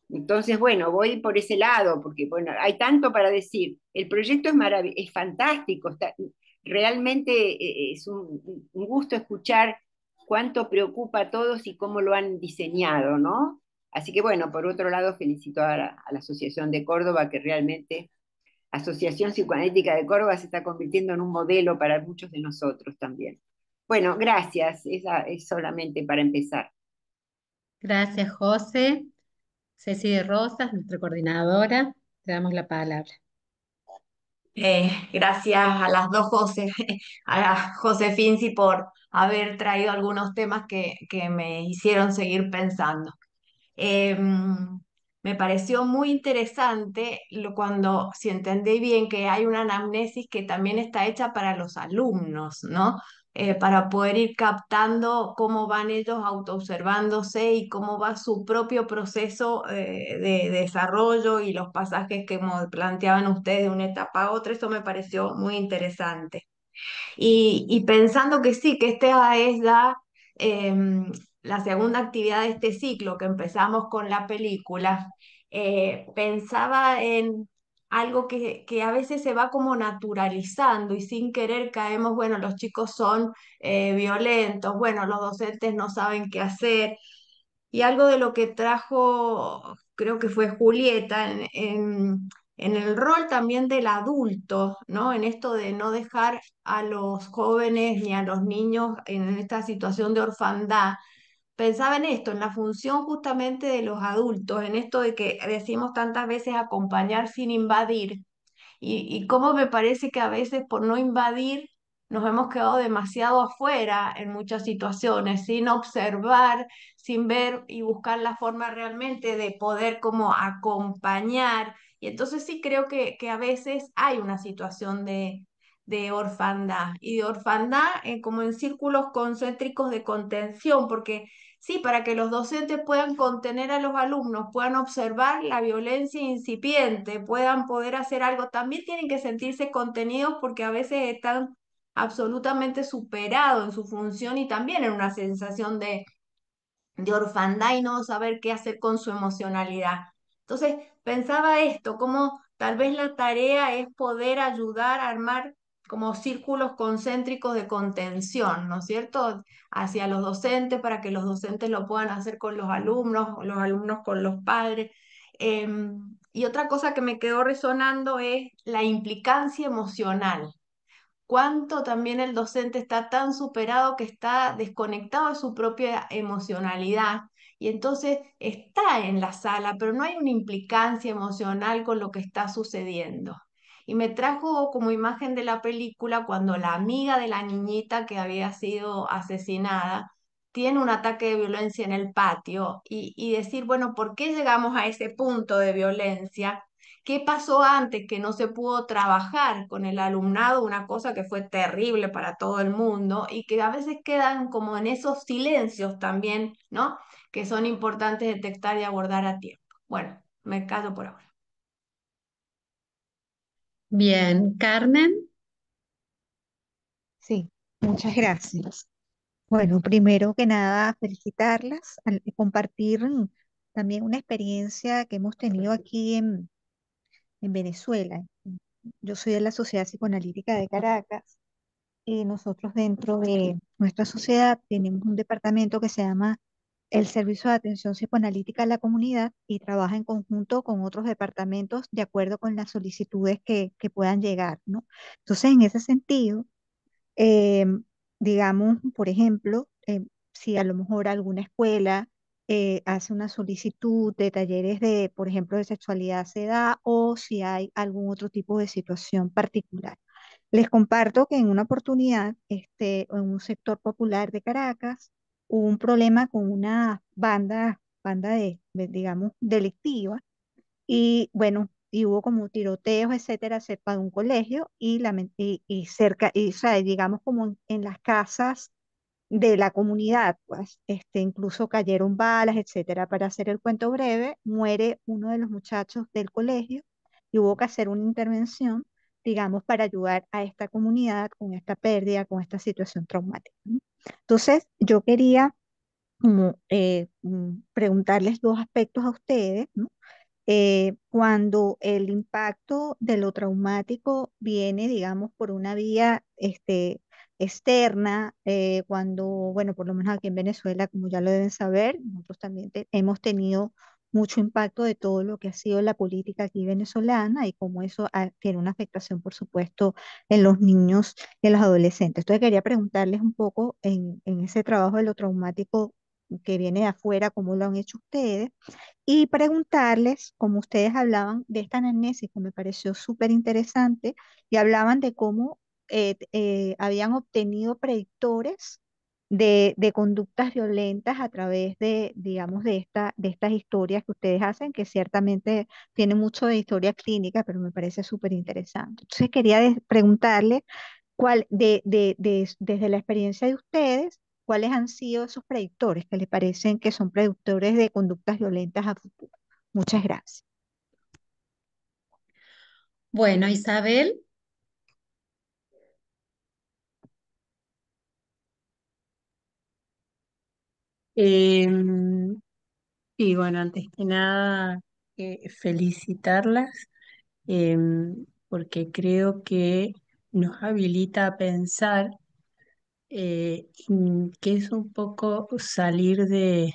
Entonces, bueno, voy por ese lado, porque bueno, hay tanto para decir. El proyecto es fantástico, realmente es un gusto escuchar cuánto preocupa a todos y cómo lo han diseñado, ¿no? Así que bueno, por otro lado, felicito a la Asociación de Córdoba, que realmente, Asociación Psicoanalítica de Córdoba se está convirtiendo en un modelo para muchos de nosotros también. Bueno, gracias, esa es solamente para empezar. Gracias, José. Ceci de Rosas, nuestra coordinadora, te damos la palabra. Gracias a las dos José, a José Finzi por haber traído algunos temas que me hicieron seguir pensando. Me pareció muy interesante cuando, si entendí bien, que hay una anamnesis que también está hecha para los alumnos, ¿no? Para poder ir captando cómo van ellos autoobservándose y cómo va su propio proceso de desarrollo y los pasajes que planteaban ustedes de una etapa a otra. Eso me pareció muy interesante. Y pensando que sí, que esta es la segunda actividad de este ciclo, que empezamos con la película, pensaba en algo que a veces se va como naturalizando y sin querer caemos, bueno, los chicos son violentos, bueno, los docentes no saben qué hacer. Y algo de lo que trajo, creo que fue Julieta, en el rol también del adulto, ¿no? En esto de no dejar a los jóvenes ni a los niños en esta situación de orfandad. Pensaba en esto, en la función justamente de los adultos, en esto de que decimos tantas veces acompañar sin invadir, y cómo me parece que a veces por no invadir nos hemos quedado demasiado afuera en muchas situaciones, sin observar, sin ver y buscar la forma realmente de poder como acompañar. Y entonces sí creo que a veces hay una situación de orfandad y de orfandad como en círculos concéntricos de contención, porque sí, para que los docentes puedan contener a los alumnos, puedan observar la violencia incipiente, puedan poder hacer algo, también tienen que sentirse contenidos porque a veces están absolutamente superados en su función y también en una sensación de orfandad y no saber qué hacer con su emocionalidad. Entonces, pensaba esto, como tal vez la tarea es poder ayudar a armar como círculos concéntricos de contención, ¿no es cierto? Hacia los docentes para que los docentes lo puedan hacer con los alumnos, o los alumnos con los padres. Y otra cosa que me quedó resonando es la implicancia emocional, cuánto también el docente está tan superado que está desconectado de su propia emocionalidad y entonces está en la sala, pero no hay una implicancia emocional con lo que está sucediendo. Y me trajo como imagen de la película cuando la amiga de la niñita que había sido asesinada tiene un ataque de violencia en el patio y decir, bueno, ¿por qué llegamos a ese punto de violencia? ¿Qué pasó antes que no se pudo trabajar con el alumnado? Una cosa que fue terrible para todo el mundo y que a veces quedan como en esos silencios también, ¿no? Que son importantes detectar y abordar a tiempo. Bueno, me callo por ahora. Bien, Carmen. Sí, muchas gracias. Bueno, primero que nada, felicitarlas, compartir también una experiencia que hemos tenido aquí en Venezuela. Yo soy de la Sociedad Psicoanalítica de Caracas y nosotros dentro de nuestra sociedad tenemos un departamento que se llama el Servicio de Atención Psicoanalítica a la Comunidad y trabaja en conjunto con otros departamentos de acuerdo con las solicitudes que puedan llegar, ¿no? Entonces, en ese sentido, eh, digamos, por ejemplo, si a lo mejor alguna escuela hace una solicitud de talleres de, por ejemplo, de sexualidad se da o si hay algún otro tipo de situación particular. Les comparto que en una oportunidad, en un sector popular de Caracas, hubo un problema con una banda digamos, delictiva y bueno, y hubo como tiroteos, etcétera, cerca de un colegio y cerca, y, o sea, digamos como en las casas de la comunidad, pues, incluso cayeron balas, etcétera. Para hacer el cuento breve, muere uno de los muchachos del colegio y hubo que hacer una intervención, digamos, para ayudar a esta comunidad con esta pérdida, con esta situación traumática, ¿no? Entonces, yo quería como, preguntarles dos aspectos a ustedes, ¿no? Cuando el impacto de lo traumático viene, digamos, por una vía externa, cuando, bueno, por lo menos aquí en Venezuela, como ya lo deben saber, nosotros también hemos tenido mucho impacto de todo lo que ha sido la política aquí venezolana y cómo eso tiene una afectación, por supuesto, en los niños y en los adolescentes. Entonces quería preguntarles un poco en ese trabajo de lo traumático que viene de afuera, cómo lo han hecho ustedes y preguntarles, como ustedes hablaban de esta anamnesis, que me pareció súper interesante, y hablaban de cómo habían obtenido predictores de conductas violentas a través de, digamos, de estas historias que ustedes hacen, que ciertamente tienen mucho de historia clínica, pero me parece súper interesante. Entonces quería preguntarle desde la experiencia de ustedes, ¿cuáles han sido esos predictores que les parecen que son predictores de conductas violentas a futuro? Muchas gracias. Bueno, Isabel, Em, y bueno, antes que nada, felicitarlas, porque creo que nos habilita a pensar, que es un poco salir de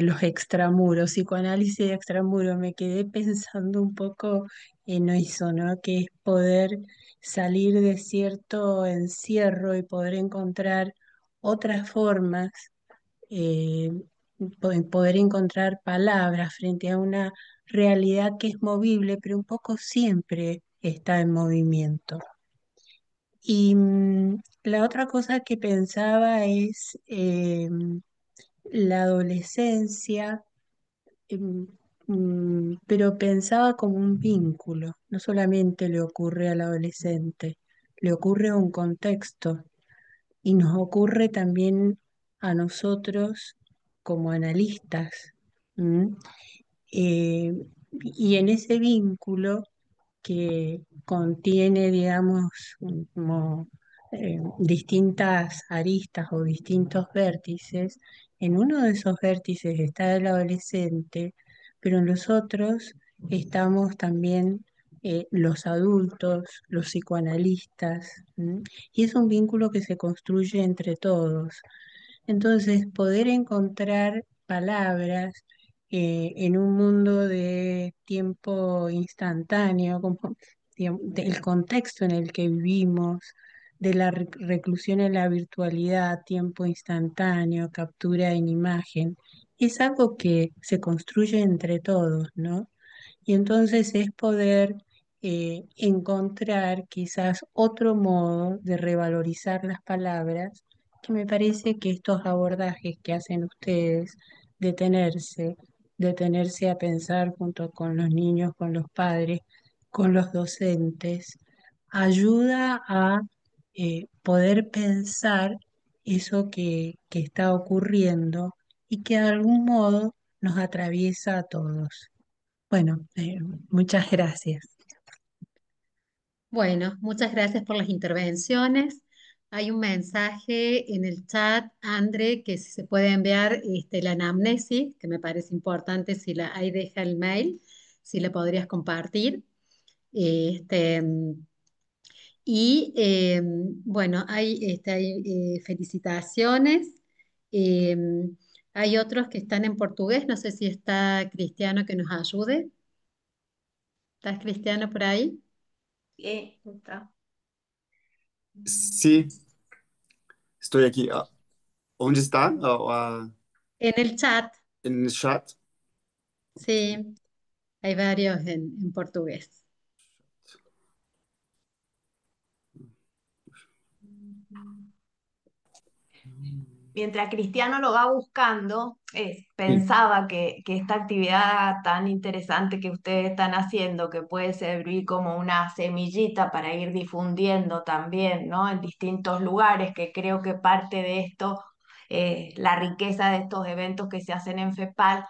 los extramuros, psicoanálisis de extramuros. Me quedé pensando un poco en eso, ¿no? Que es poder salir de cierto encierro y poder encontrar otras formas, eh, poder encontrar palabras frente a una realidad que es movible, pero un poco siempre está en movimiento. Y la otra cosa que pensaba es, la adolescencia, em, pero pensaba como un vínculo. No solamente le ocurre al adolescente, le ocurre a un contexto y nos ocurre también a nosotros como analistas. ¿M? Eh, y en ese vínculo que contiene, digamos, como distintas aristas o distintos vértices, en uno de esos vértices está el adolescente, pero en los otros estamos también, los adultos, los psicoanalistas, ¿m? Y es un vínculo que se construye entre todos. Entonces, poder encontrar palabras, en un mundo de tiempo instantáneo, como, digamos, del contexto en el que vivimos, de la reclusión en la virtualidad, tiempo instantáneo, captura en imagen, es algo que se construye entre todos, ¿no? Y entonces es poder, encontrar quizás otro modo de revalorizar las palabras, que me parece que estos abordajes que hacen ustedes, detenerse, detenerse a pensar junto con los niños, con los padres, con los docentes, ayuda a, poder pensar eso que está ocurriendo y que de algún modo nos atraviesa a todos. Bueno, muchas gracias. bueno, muchas gracias por las intervenciones. Hay un mensaje en el chat, André, que si se puede enviar la anamnesis, que me parece importante, si ahí deja el mail, si la podrías compartir. Este, bueno, hay felicitaciones. Eh, Hay otros que están en portugués. No sé si está Cristiano que nos ayude. ¿Estás Cristiano por ahí? Está. Sí, estoy aquí. ¿Dónde está? En el chat. en el chat. Sí, hay varios en portugués. Mientras Cristiano lo va buscando, Sí. pensaba que esta actividad tan interesante que ustedes están haciendo, que puede servir como una semillita para ir difundiendo también, ¿no? En distintos lugares, que creo que parte de esto, la riqueza de estos eventos que se hacen en FEPAL,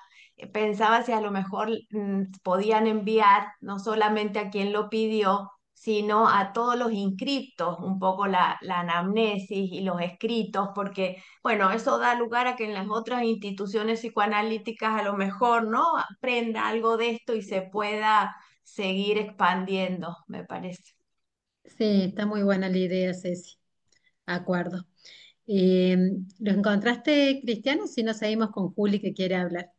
pensaba si a lo mejor podían enviar no solamente a quien lo pidió, sino a todos los inscriptos, un poco la anamnesis y los escritos, porque bueno, eso da lugar a que en las otras instituciones psicoanalíticas a lo mejor, ¿no? Aprenda algo de esto y se pueda seguir expandiendo, me parece. Sí, está muy buena la idea, Ceci. Acuerdo. ¿Lo encontraste, Cristiano? Si no, seguimos con Juli que quiere hablar.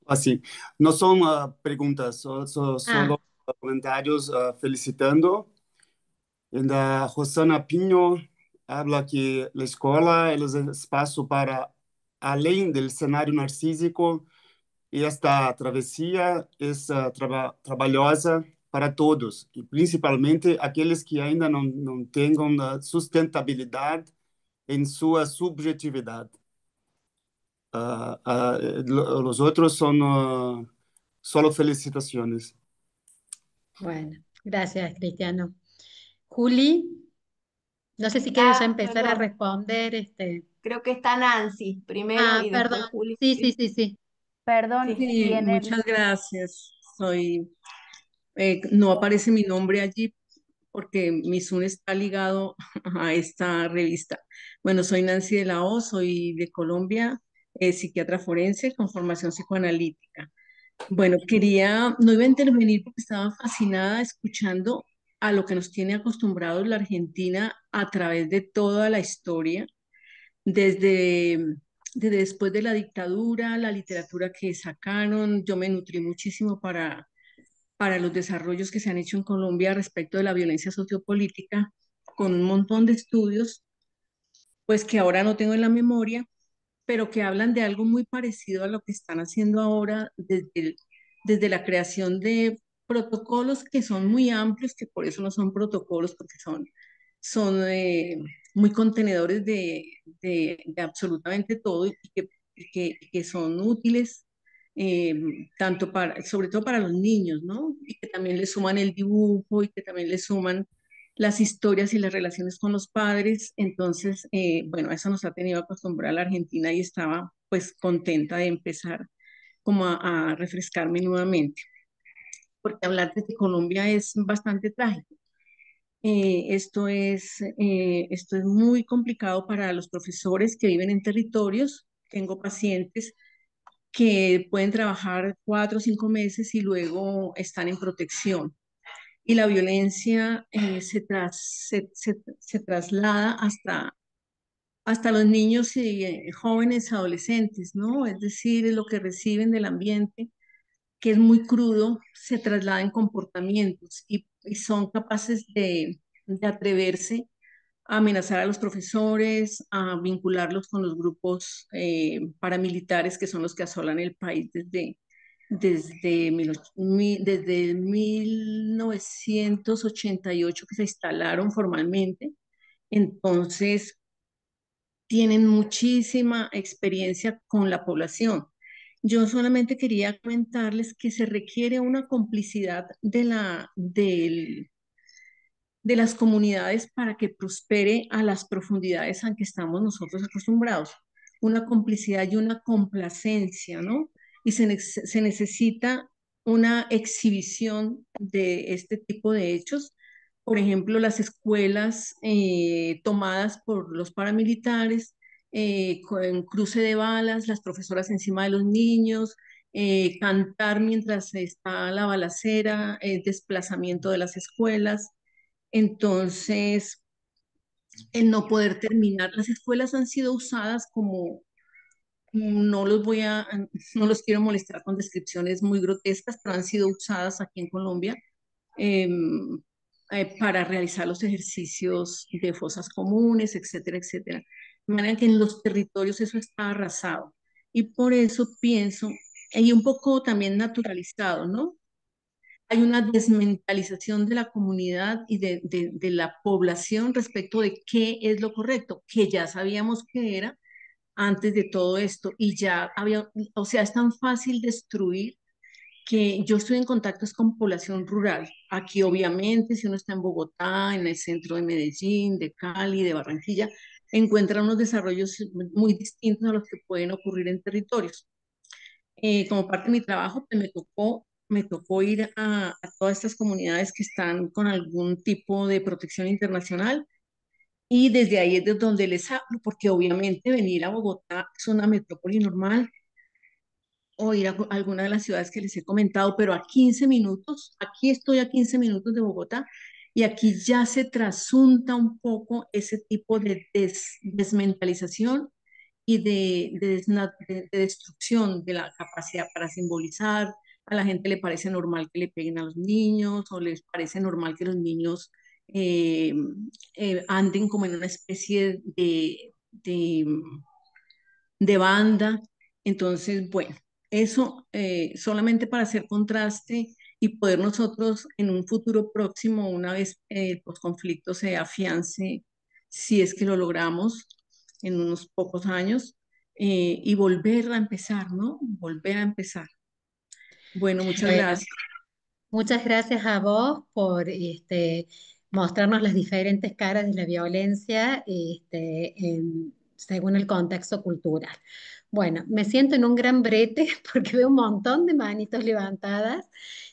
Así, no son preguntas, Ah, solo comentarios felicitando. Rosana Pinho habla que la escuela es el espacio para, além del escenario narcísico, y esta travesía es trabalhosa para todos, y principalmente aquellos que ainda não tenham sustentabilidade em sua subjetividade. Los otros son solo felicitaciones. bueno, gracias, Cristiano. Juli, no sé si quieres ya Está, empezar a perdón, responder este. creo que está Nancy primero Ah, y perdón. después Juli. Sí, sí, Sí, sí, sí. Perdón, sí. y Sí, en el, muchas gracias. No aparece mi nombre allí porque mi Zoom está ligado a esta revista. Bueno, soy Nancy de la O, soy de Colombia, psiquiatra forense con formación psicoanalítica. Bueno, no iba a intervenir porque estaba fascinada escuchando a lo que nos tiene acostumbrados la Argentina a través de toda la historia, desde, desde después de la dictadura, la literatura que sacaron. Yo me nutrí muchísimo para los desarrollos que se han hecho en Colombia respecto de la violencia sociopolítica, con un montón de estudios, pues que ahora no tengo en la memoria, pero que hablan de algo muy parecido a lo que están haciendo ahora desde la creación de protocolos que son muy amplios, que por eso no son protocolos, porque son muy contenedores de absolutamente todo y que son útiles, eh, sobre todo para los niños, ¿no? Y que también le suman el dibujo y que también le suman las historias y las relaciones con los padres. Entonces, bueno, eso nos ha tenido acostumbrada la Argentina y estaba pues contenta de empezar como a refrescarme nuevamente, porque hablar desde Colombia es bastante trágico. Esto es muy complicado para los profesores que viven en territorios. Tengo pacientes que pueden trabajar 4 o 5 meses y luego están en protección. Y la violencia se traslada hasta los niños y jóvenes adolescentes, ¿no? Es decir, lo que reciben del ambiente, que es muy crudo, se traslada en comportamientos y son capaces de atreverse a amenazar a los profesores, a vincularlos con los grupos paramilitares que son los que asolan el país desde 1988 que se instalaron formalmente. Entonces, tienen muchísima experiencia con la población. Yo solamente quería comentarles que se requiere una complicidad de las comunidades para que prospere a las profundidades a que estamos nosotros acostumbrados. Una complicidad y una complacencia, ¿no? Y se necesita una exhibición de este tipo de hechos. Por ejemplo, las escuelas tomadas por los paramilitares, con cruce de balas, las profesoras encima de los niños, cantar mientras está la balacera, el desplazamiento de las escuelas. Entonces, el no poder terminar, las escuelas han sido usadas como, no los voy a, no los quiero molestar con descripciones muy grotescas, pero han sido usadas aquí en Colombia em, para realizar los ejercicios de fosas comunes, etcétera, etcétera. De manera que en los territorios eso está arrasado. y por eso pienso, y un poco también naturalizado, ¿no? Hay una desmentalización de la comunidad y de la población respecto de qué es lo correcto, que ya sabíamos que era antes de todo esto y ya había, o sea, es tan fácil destruir que yo estoy en contacto es con población rural. Aquí obviamente, si uno está en Bogotá, en el centro de Medellín, de Cali, de Barranquilla, encuentra unos desarrollos muy distintos a los que pueden ocurrir en territorios. Como parte de mi trabajo, pues me tocó ir a todas estas comunidades que están con algún tipo de protección internacional y desde ahí es de donde les hablo, porque obviamente venir a Bogotá es una metrópoli normal o ir a alguna de las ciudades que les he comentado, pero a 15 minutos, aquí estoy a 15 minutos de Bogotá y aquí ya se trasunta un poco ese tipo de desmentalización y de destrucción de la capacidad para simbolizar. A la gente le parece normal que le peguen a los niños o les parece normal que los niños eh, anden como en una especie de banda. Entonces, bueno, eso solamente para hacer contraste y poder nosotros en un futuro próximo, una vez el posconflicto se afiance, si es que lo logramos en unos pocos años, y volver a empezar, ¿no? Volver a empezar. Bueno, muchas Bueno, gracias. muchas gracias a vos por mostrarnos las diferentes caras de la violencia según el contexto cultural. Bueno, me siento en un gran brete porque veo un montón de manitos levantadas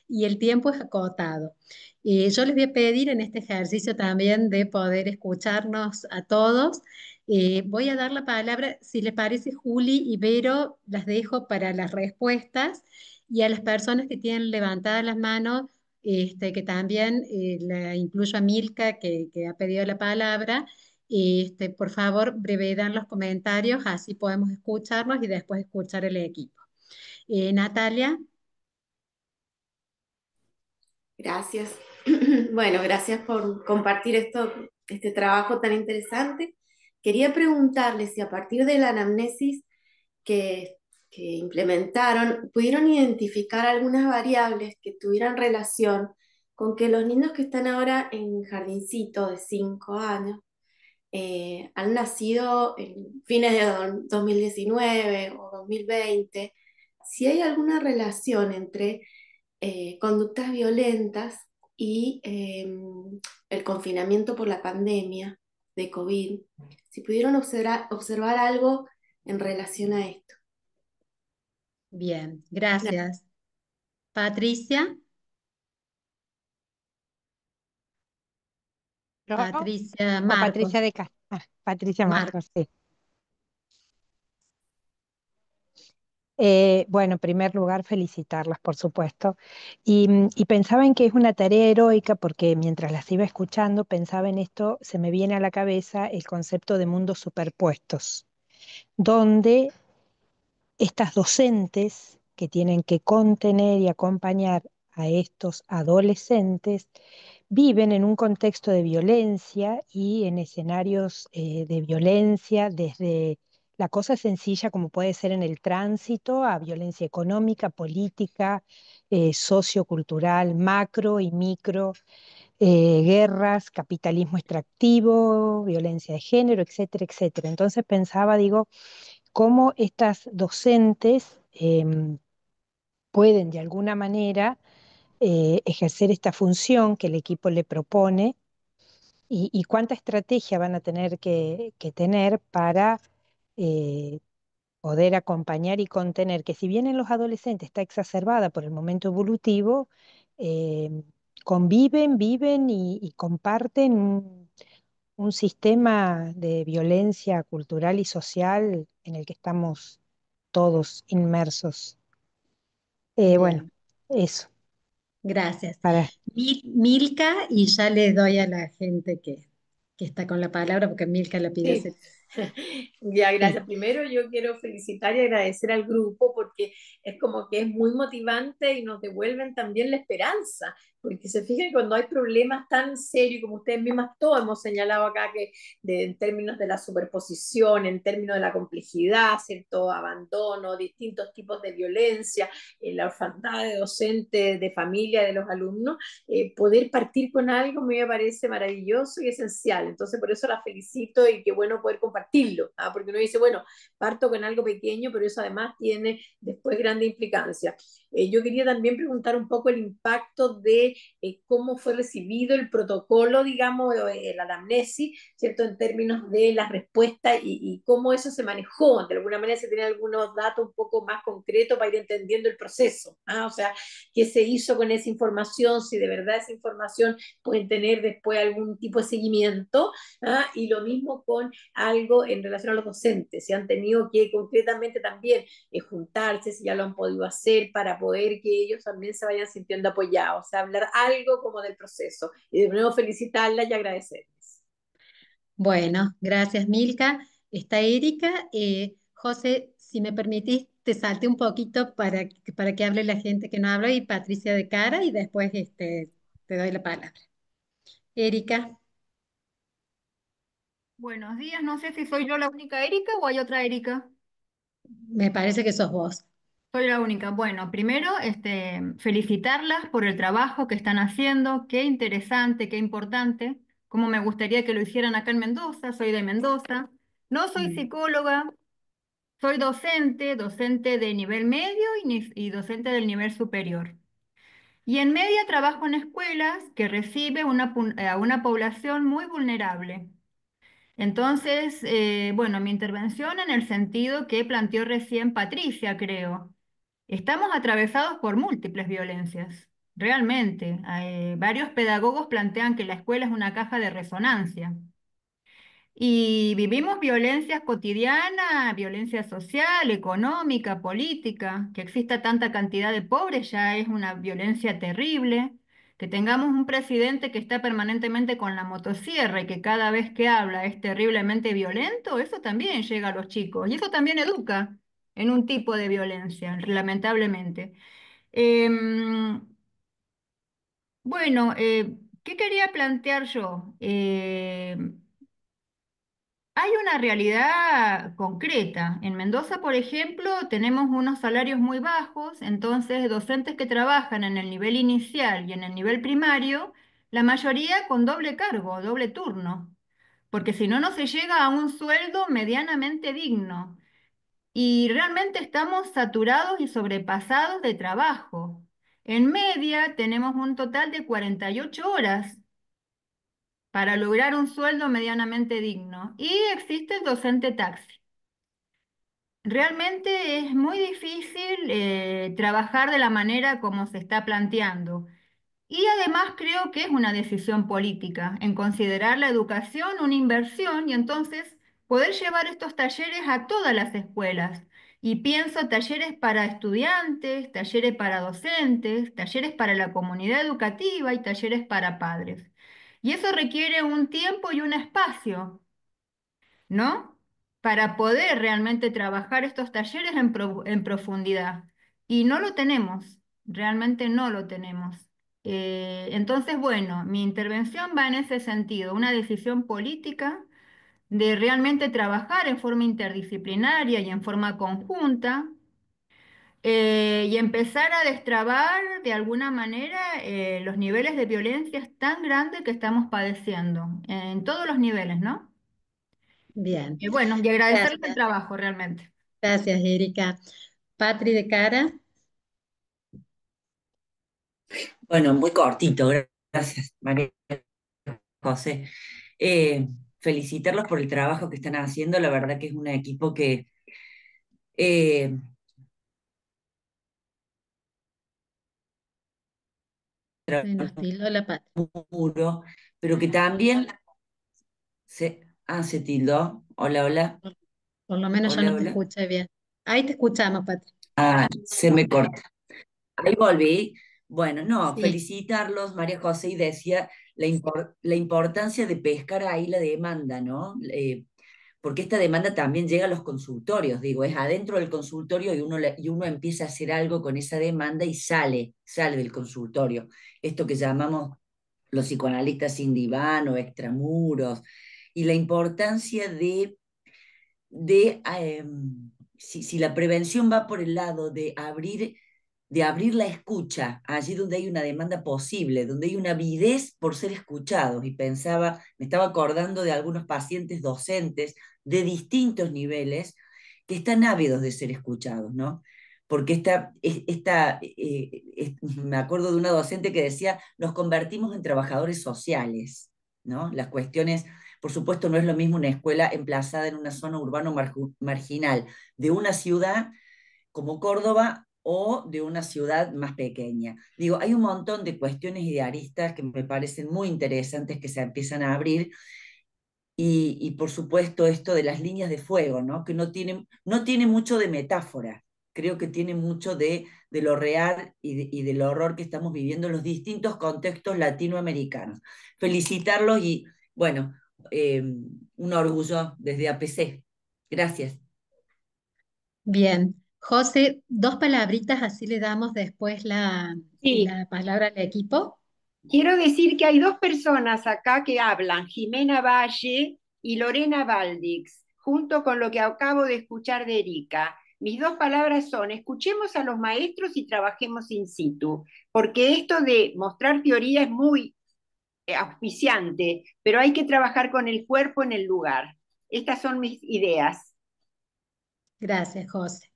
y el tiempo es acotado. Y yo les voy a pedir en este ejercicio también de poder escucharnos a todos. Voy a dar la palabra, si les parece, Juli y Vero, las dejo para las respuestas y a las personas que tienen levantadas las manos, que también la incluyo a Milka, que ha pedido la palabra. Por favor, brevedan los comentarios, así podemos escucharnos y después escuchar el equipo. Natalia, Gracias. Bueno, gracias por compartir este trabajo tan interesante. Quería preguntarle si a partir de la anamnesis que, que implementaron, pudieron identificar algunas variables que tuvieran relación con que los niños que están ahora en jardincito de 5 años han nacido en fines de 2019 o 2020, si hay alguna relación entre conductas violentas y el confinamiento por la pandemia de COVID, si pudieron observar algo en relación a esto. bien, gracias. Patricia, ¿Yo? Patricia O Marcos, Patricia de Castro. Patricia Marcos. Marcos, sí. Bueno, en primer lugar, felicitarlas, por supuesto. Y pensaba en que es una tarea heroica porque mientras las iba escuchando, pensaba en esto, se me viene a la cabeza el concepto de mundos superpuestos, donde estas docentes que tienen que contener y acompañar a estos adolescentes viven en un contexto de violencia y en escenarios de violencia, desde la cosa sencilla como puede ser en el tránsito, a violencia económica, política, sociocultural, macro y micro, guerras, capitalismo extractivo, violencia de género, etcétera, etcétera. Entonces pensaba, digo, cómo estas docentes pueden de alguna manera ejercer esta función que el equipo le propone y cuánta estrategia van a tener que tener para eh, poder acompañar y contener, que si bien en los adolescentes está exacerbada por el momento evolutivo, eh, conviven, viven y comparten un sistema de violencia cultural y social en el que estamos todos inmersos. Bueno, Bien, eso, gracias. para... Milka, y ya le doy a la gente que está con la palabra, porque Milka la pidió Sí, hace. Ya, Sí. gracias. Primero yo quiero felicitar y agradecer al grupo porque es como que es muy motivante y nos devuelven también la esperanza, porque se fijan que cuando hay problemas tan serios como ustedes mismas todos hemos señalado acá que en términos de la superposición, en términos de la complejidad, cierto abandono, distintos tipos de violencia, la orfandad de docentes, de familia, de los alumnos, poder partir con algo me parece maravilloso y esencial. Entonces, por eso la felicito y qué bueno poder compartirlo, ¿ah? Porque uno dice, bueno, parto con algo pequeño, pero eso además tiene después grande implicancia. Yo quería también preguntar un poco el impacto de cómo fue recibido el protocolo, digamos, la anamnesis, ¿cierto? En términos de la respuesta y cómo eso se manejó. De alguna manera se tienen algunos datos un poco más concretos para ir entendiendo el proceso, ¿ah? O sea, qué se hizo con esa información, si de verdad esa información pueden tener después algún tipo de seguimiento, ¿ah? Y lo mismo con algo en relación a los docentes, si han tenido que concretamente también juntarse, si ya lo han podido hacer para poder que ellos también se vayan sintiendo apoyados, o sea, hablar algo como del proceso. Y de nuevo felicitarlas y agradecerles. Bueno, gracias Milka. Está Erika. José, si me permitís, te salte un poquito para que hable la gente que no habla y Patricia de cara y después te doy la palabra. Erika, Buenos días, no sé si soy yo la única Erika o hay otra Erika. me parece que sos vos. Soy la única. Bueno, primero, felicitarlas por el trabajo que están haciendo. Qué interesante, qué importante. Como me gustaría que lo hicieran acá en Mendoza. Soy de Mendoza. No soy Mm. psicóloga, soy docente, docente de nivel medio y docente del nivel superior. Y en media trabajo en escuelas que recibe a una población muy vulnerable. Entonces, bueno, mi intervención en el sentido que planteó recién Patricia, creo. Estamos atravesados por múltiples violencias, realmente. Varios pedagogos plantean que la escuela es una caja de resonancia. Y vivimos violencias cotidianas, violencia social, económica, política. Que exista tanta cantidad de pobres ya es una violencia terrible. Que tengamos un presidente que está permanentemente con la motosierra y que cada vez que habla es terriblemente violento, eso también llega a los chicos. Y eso también educa en un tipo de violencia, lamentablemente. Em, bueno, ¿qué quería plantear yo? Hay una realidad concreta. En Mendoza, por ejemplo, tenemos unos salarios muy bajos, entonces docentes que trabajan en el nivel inicial y en el nivel primario, la mayoría con doble cargo, doble turno, porque si no, no se llega a un sueldo medianamente digno. Y realmente estamos saturados y sobrepasados de trabajo. En media tenemos un total de 48 horas para lograr un sueldo medianamente digno. Y existe el docente taxi. Realmente es muy difícil trabajar de la manera como se está planteando. Y además creo que es una decisión política en considerar la educación una inversión y entonces poder llevar estos talleres a todas las escuelas. Y pienso talleres para estudiantes, talleres para docentes, talleres para la comunidad educativa y talleres para padres. Y eso requiere un tiempo y un espacio, ¿no? Para poder realmente trabajar estos talleres en profundidad. Y no lo tenemos, realmente no lo tenemos. Entonces, bueno, mi intervención va en ese sentido, una decisión política de realmente trabajar en forma interdisciplinaria y en forma conjunta, y empezar a destrabar de alguna manera los niveles de violencia tan grandes que estamos padeciendo, en todos los niveles, ¿no? Bien, Bueno, y agradecerles el gracias. trabajo realmente. Gracias, Erika. Patri de cara. Bueno, muy cortito, gracias, María José. Eh, Felicitarlos por el trabajo que están haciendo, la verdad que es un equipo que eh, Se nos tildó la Patri. duro, pero que también se tildó. Hola, hola, Por lo menos yo hola, no te hola. escuché bien. Ahí te escuchamos, Patri. Ah, se me corta. Ahí volví. Bueno, no, Sí. felicitarlos, María José, y decía la importancia de pescar ahí la demanda, ¿no? porque esta demanda también llega a los consultorios, digo, es adentro del consultorio y uno empieza a hacer algo con esa demanda y sale del consultorio. Esto que llamamos los psicoanalistas sin diván o extramuros, y la importancia si la prevención va por el lado de abrir la escucha, allí donde hay una demanda posible, donde hay una avidez por ser escuchados. Y pensaba, me estaba acordando de algunos pacientes docentes de distintos niveles que están ávidos de ser escuchados, ¿no? Porque me acuerdo de una docente que decía, nos convertimos en trabajadores sociales, ¿no? Las cuestiones, por supuesto, no es lo mismo una escuela emplazada en una zona urbano marginal de una ciudad como Córdoba o de una ciudad más pequeña. Digo, hay un montón de cuestiones idealistas que me parecen muy interesantes que se empiezan a abrir y por supuesto esto de las líneas de fuego, ¿no? Que no tiene mucho de metáfora, creo que tiene mucho de lo real y del horror que estamos viviendo en los distintos contextos latinoamericanos. Felicitarlos y, bueno, un orgullo desde APC. Gracias. Bien, José, dos palabritas, así le damos después Sí, la palabra al equipo. quiero decir que hay dos personas acá que hablan, Jimena Valle y Lorena Valdix, junto con lo que acabo de escuchar de Erika. Mis dos palabras son, escuchemos a los maestros y trabajemos in situ, porque esto de mostrar teoría es muy auspiciante, pero hay que trabajar con el cuerpo en el lugar. Estas son mis ideas. Gracias, José.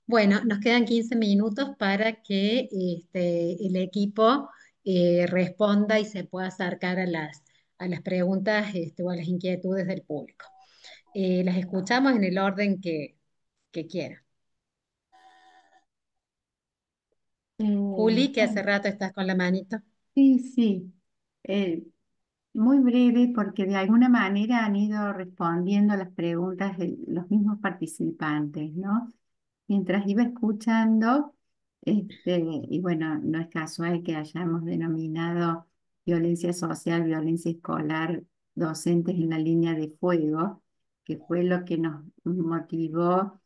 Bueno, nos quedan 15 minutos para que el equipo responda y se pueda acercar a las preguntas o a las inquietudes del público. Las escuchamos en el orden que quiera. Juli, que hace Bueno, rato estás con la manito. sí, sí. Eh, Muy breve porque de alguna manera han ido respondiendo las preguntas de los mismos participantes, ¿no? Mientras iba escuchando, y bueno, no es casual que hayamos denominado violencia social, violencia escolar, docentes en la línea de fuego, que fue lo que nos motivó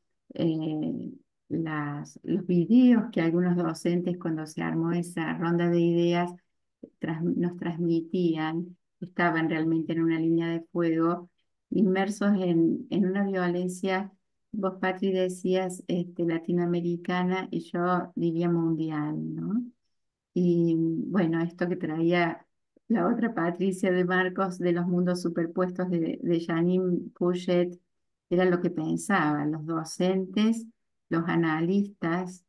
los videos que algunos docentes cuando se armó esa ronda de ideas nos transmitían, estaban realmente en una línea de fuego, inmersos en una violencia. Vos, Patri, decías latinoamericana y yo diría mundial, ¿no? Y bueno, esto que traía la otra Patricia de Marcos de los mundos superpuestos de Janine Puget era lo que pensaban los docentes, los analistas,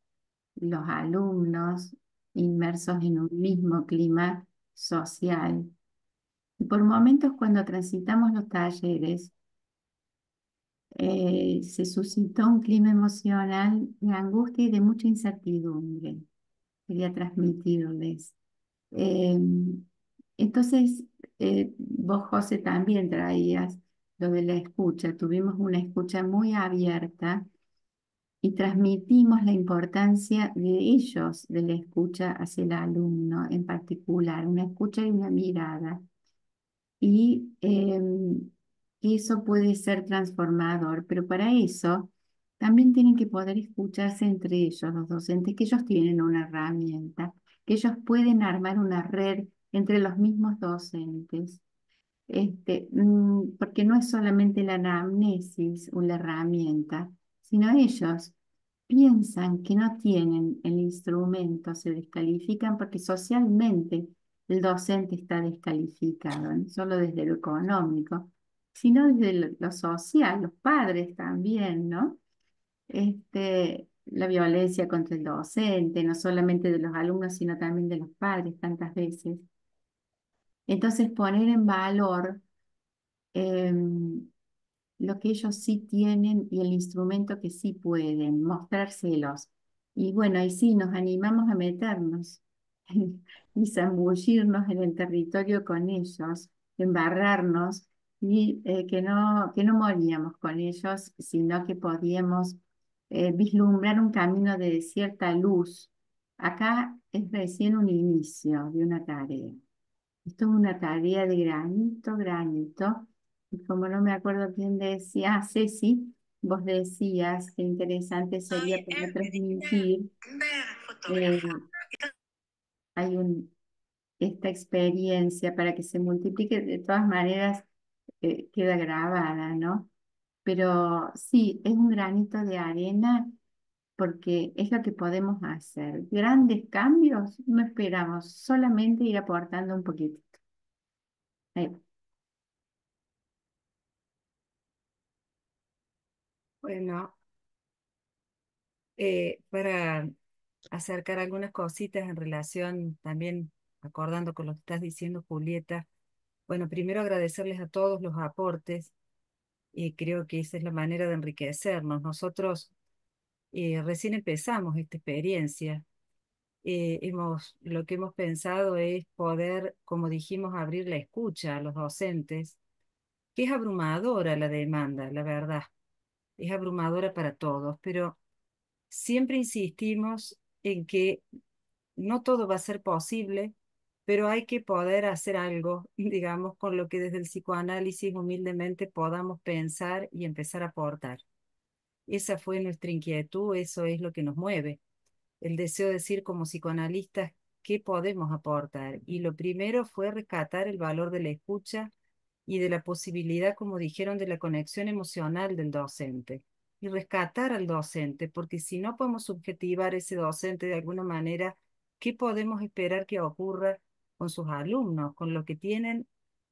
los alumnos inmersos en un mismo clima social. Y por momentos cuando transitamos los talleres, se suscitó un clima emocional de angustia y de mucha incertidumbre. Quería transmitirles. Eh, entonces, vos, José, también traías lo de la escucha. Tuvimos una escucha muy abierta y transmitimos la importancia de ellos, de la escucha hacia el alumno en particular, una escucha y una mirada. Y eso puede ser transformador, pero para eso también tienen que poder escucharse entre ellos, los docentes, que ellos tienen una herramienta, que ellos pueden armar una red entre los mismos docentes. Porque no es solamente la anamnesis o la herramienta, sino ellos piensan que no tienen el instrumento, se descalifican porque socialmente el docente está descalificado, no solo desde lo económico, sino desde lo social, los padres también, ¿no? La violencia contra el docente, no solamente de los alumnos, sino también de los padres tantas veces. Entonces, poner en valor em, lo que ellos sí tienen y el instrumento que sí pueden, mostrárselos. Y bueno, ahí sí nos animamos a meternos y zambullirnos en el territorio con ellos, embarrarnos y que no moríamos con ellos, sino que podíamos vislumbrar un camino de cierta luz. Acá es recién un inicio de una tarea. Esto es una tarea de granito, granito, como no me acuerdo quién decía, Ceci, vos decías que interesante sería para transmitir, eh, hay esta experiencia para que se multiplique, de todas maneras queda grabada, ¿no? Pero sí, es un granito de arena porque es lo que podemos hacer. Grandes cambios no esperamos, solamente ir aportando un poquitito. Ahí va. Bueno, para acercar algunas cositas en relación también, acordando con lo que estás diciendo, Julieta. Bueno, primero agradecerles a todos los aportes y creo que esa es la manera de enriquecernos. Nosotros recién empezamos esta experiencia. Lo que hemos pensado es poder, como dijimos, abrir la escucha a los docentes, que es abrumadora la demanda, la verdad, es abrumadora para todos, pero siempre insistimos en que no todo va a ser posible, pero hay que poder hacer algo, digamos, con lo que desde el psicoanálisis humildemente podamos pensar y empezar a aportar. Esa fue nuestra inquietud, eso es lo que nos mueve, el deseo de decir como psicoanalistas qué podemos aportar. Y lo primero fue rescatar el valor de la escucha y de la posibilidad, como dijeron, de la conexión emocional del docente. Y rescatar al docente, porque si no podemos subjetivar ese docente de alguna manera, ¿qué podemos esperar que ocurra con sus alumnos, con lo que tienen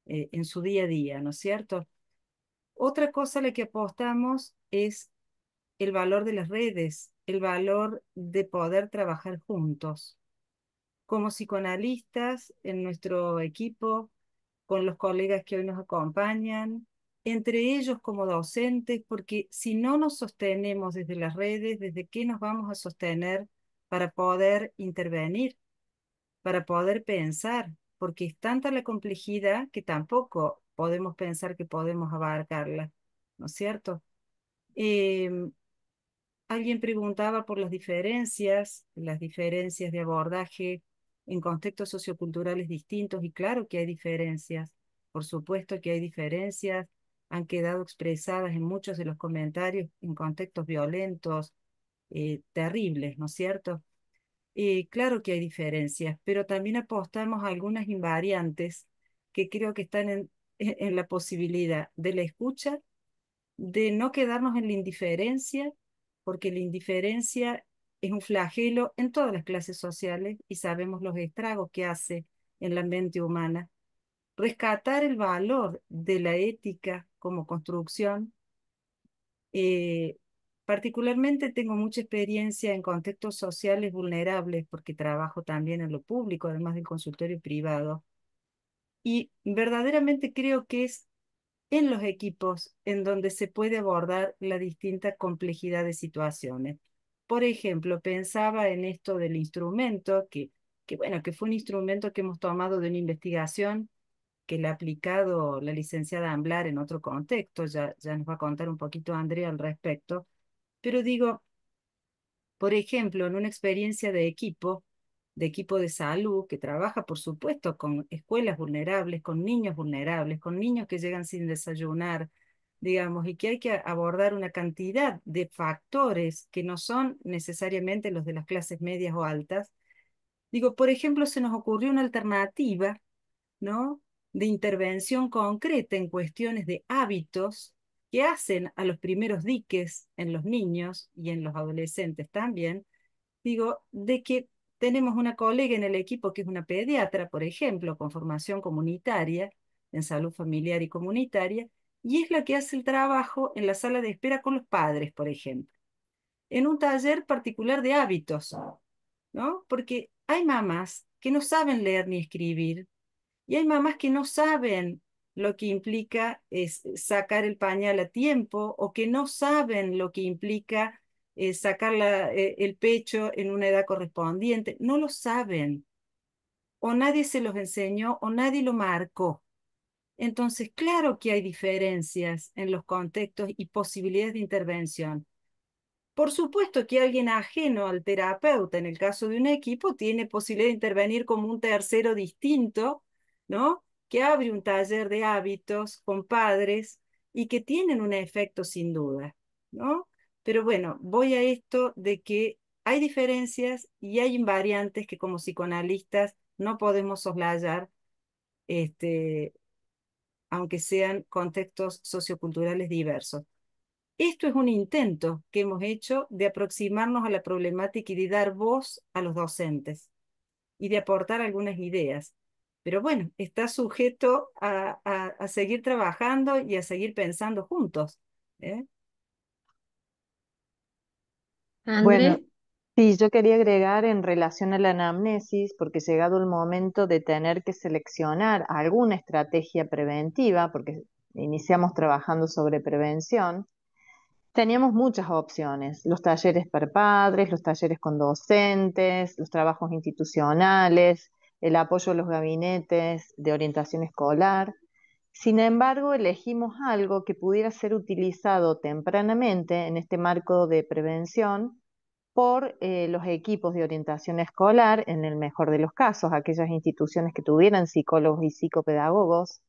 en su día a día, ¿no es cierto? Otra cosa a la que apostamos es el valor de las redes, el valor de poder trabajar juntos. Como psicoanalistas en nuestro equipo, con los colegas que hoy nos acompañan, entre ellos como docentes, porque si no nos sostenemos desde las redes, ¿desde qué nos vamos a sostener para poder intervenir, para poder pensar? Porque es tanta la complejidad que tampoco podemos pensar que podemos abarcarla, ¿no es cierto? Em, Alguien preguntaba por las diferencias de abordaje en contextos socioculturales distintos, y claro que hay diferencias, por supuesto que hay diferencias, han quedado expresadas en muchos de los comentarios en contextos violentos, terribles, ¿no es cierto? Claro que hay diferencias, pero también apostamos a algunas invariantes que creo que están en la posibilidad de la escucha, de no quedarnos en la indiferencia, porque la indiferencia es un flagelo en todas las clases sociales y sabemos los estragos que hace en la mente humana. Rescatar el valor de la ética como construcción. eh, Particularmente tengo mucha experiencia en contextos sociales vulnerables porque trabajo también en lo público, además del consultorio privado. Y verdaderamente creo que es en los equipos en donde se puede abordar la distinta complejidad de situaciones. Por ejemplo, pensaba en esto del instrumento, bueno, que fue un instrumento que hemos tomado de una investigación que le ha aplicado la licenciada Amblar en otro contexto, ya nos va a contar un poquito Andrea al respecto, pero digo, por ejemplo, en una experiencia de equipo de salud, que trabaja, por supuesto, con escuelas vulnerables, con niños que llegan sin desayunar, digamos, y que hay que abordar una cantidad de factores que no son necesariamente los de las clases medias o altas. Digo, por ejemplo, se nos ocurrió una alternativa, ¿no? De intervención concreta en cuestiones de hábitos que hacen a los primeros diques en los niños y en los adolescentes también. Digo, de que tenemos una colega en el equipo que es una pediatra, por ejemplo, con formación comunitaria en salud familiar y comunitaria, y es la que hace el trabajo en la sala de espera con los padres, por ejemplo, en un taller particular de hábitos, ¿no? Porque hay mamás que no saben leer ni escribir, y hay mamás que no saben lo que implica es sacar el pañal a tiempo, o que no saben lo que implica sacar el pecho en una edad correspondiente. No lo saben, o nadie se los enseñó, o nadie lo marcó. Entonces, claro que hay diferencias en los contextos y posibilidades de intervención. Por supuesto que alguien ajeno al terapeuta, en el caso de un equipo, tiene posibilidad de intervenir como un tercero distinto, ¿no? que abre un taller de hábitos con padres y que tienen un efecto sin duda, ¿no? Pero bueno, voy a esto de que hay diferencias y hay invariantes que como psicoanalistas no podemos soslayar, este, aunque sean contextos socioculturales diversos. Esto es un intento que hemos hecho de aproximarnos a la problemática y de dar voz a los docentes y de aportar algunas ideas. Pero bueno, está sujeto a seguir trabajando y a seguir pensando juntos, ¿eh? Bueno, André. sí, yo quería agregar en relación a la anamnesis, porque llegado el momento de tener que seleccionar alguna estrategia preventiva, porque iniciamos trabajando sobre prevención, teníamos muchas opciones, los talleres para padres, los talleres con docentes, los trabajos institucionales, el apoyo a los gabinetes de orientación escolar. Sin embargo, elegimos algo que pudiera ser utilizado tempranamente en este marco de prevención por los equipos de orientación escolar, en el mejor de los casos, aquellas instituciones que tuvieran psicólogos y psicopedagogos,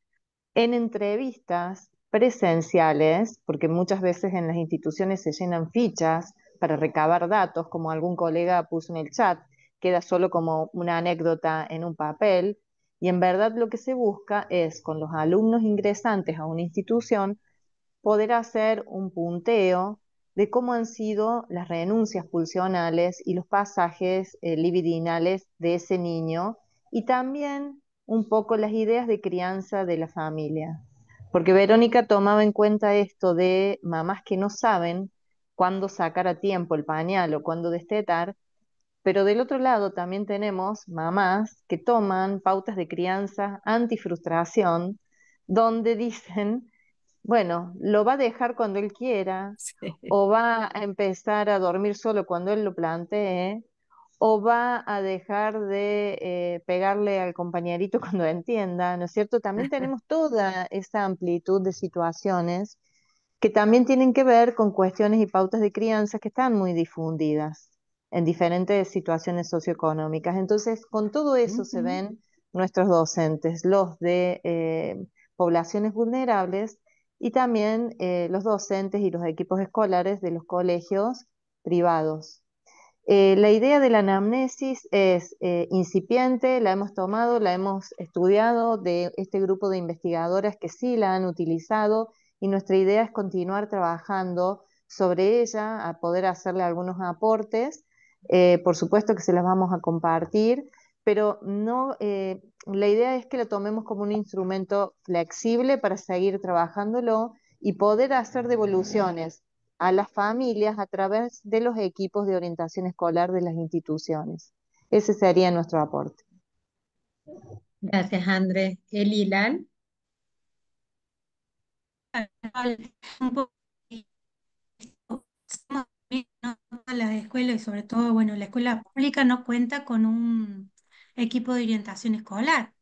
en entrevistas presenciales, porque muchas veces en las instituciones se llenan fichas para recabar datos, como algún colega puso en el chat, queda solo como una anécdota en un papel, y en verdad lo que se busca es, con los alumnos ingresantes a una institución, poder hacer un punteo de cómo han sido las renuncias pulsionales y los pasajes libidinales de ese niño y también un poco las ideas de crianza de la familia. Porque Verónica tomaba en cuenta esto de mamás que no saben cuándo sacar a tiempo el pañal o cuándo destetar, pero del otro lado también tenemos mamás que toman pautas de crianza antifrustración, donde dicen bueno, lo va a dejar cuando él quiera, Sí. o va a empezar a dormir solo cuando él lo plantee, o va a dejar de pegarle al compañerito cuando entienda, ¿no es cierto? También tenemos toda esa amplitud de situaciones que también tienen que ver con cuestiones y pautas de crianza que están muy difundidas en diferentes situaciones socioeconómicas. Entonces, con todo eso se ven nuestros docentes, los de poblaciones vulnerables y también los docentes y los equipos escolares de los colegios privados. La idea de la anamnesis es incipiente, la hemos tomado, la hemos estudiado de este grupo de investigadoras que sí la han utilizado y nuestra idea es continuar trabajando sobre ella, a poder hacerle algunos aportes. Por supuesto que se las vamos a compartir, pero no, la idea es que la tomemos como un instrumento flexible para seguir trabajándolo y poder hacer devoluciones a las familias a través de los equipos de orientación escolar de las instituciones. Ese sería nuestro aporte. Gracias, André. Eli Lal. Un poco a las escuelas y sobre todo, bueno, la escuela pública no cuenta con un equipo de orientación escolar.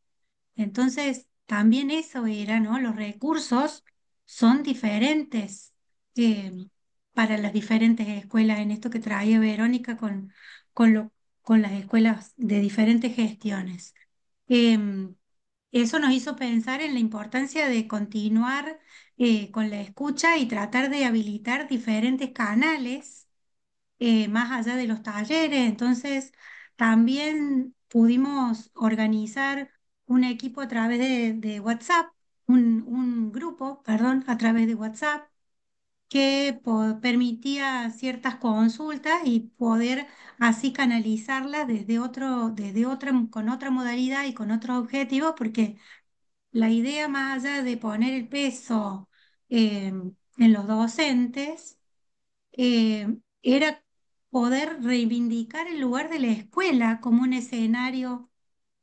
Entonces, también eso era, ¿no? Los recursos son diferentes eh, para las diferentes escuelas, en esto que traía Verónica con, lo, con las escuelas de diferentes gestiones. Em, Eso nos hizo pensar en la importancia de continuar con la escucha y tratar de habilitar diferentes canales más allá de los talleres. Entonces, también pudimos organizar un equipo a través de WhatsApp, un grupo, perdón, a través de WhatsApp que permitía ciertas consultas y poder así canalizarlas con otra modalidad y con otros objetivos, porque la idea más allá de poner el peso en los docentes, era poder reivindicar el lugar de la escuela como un escenario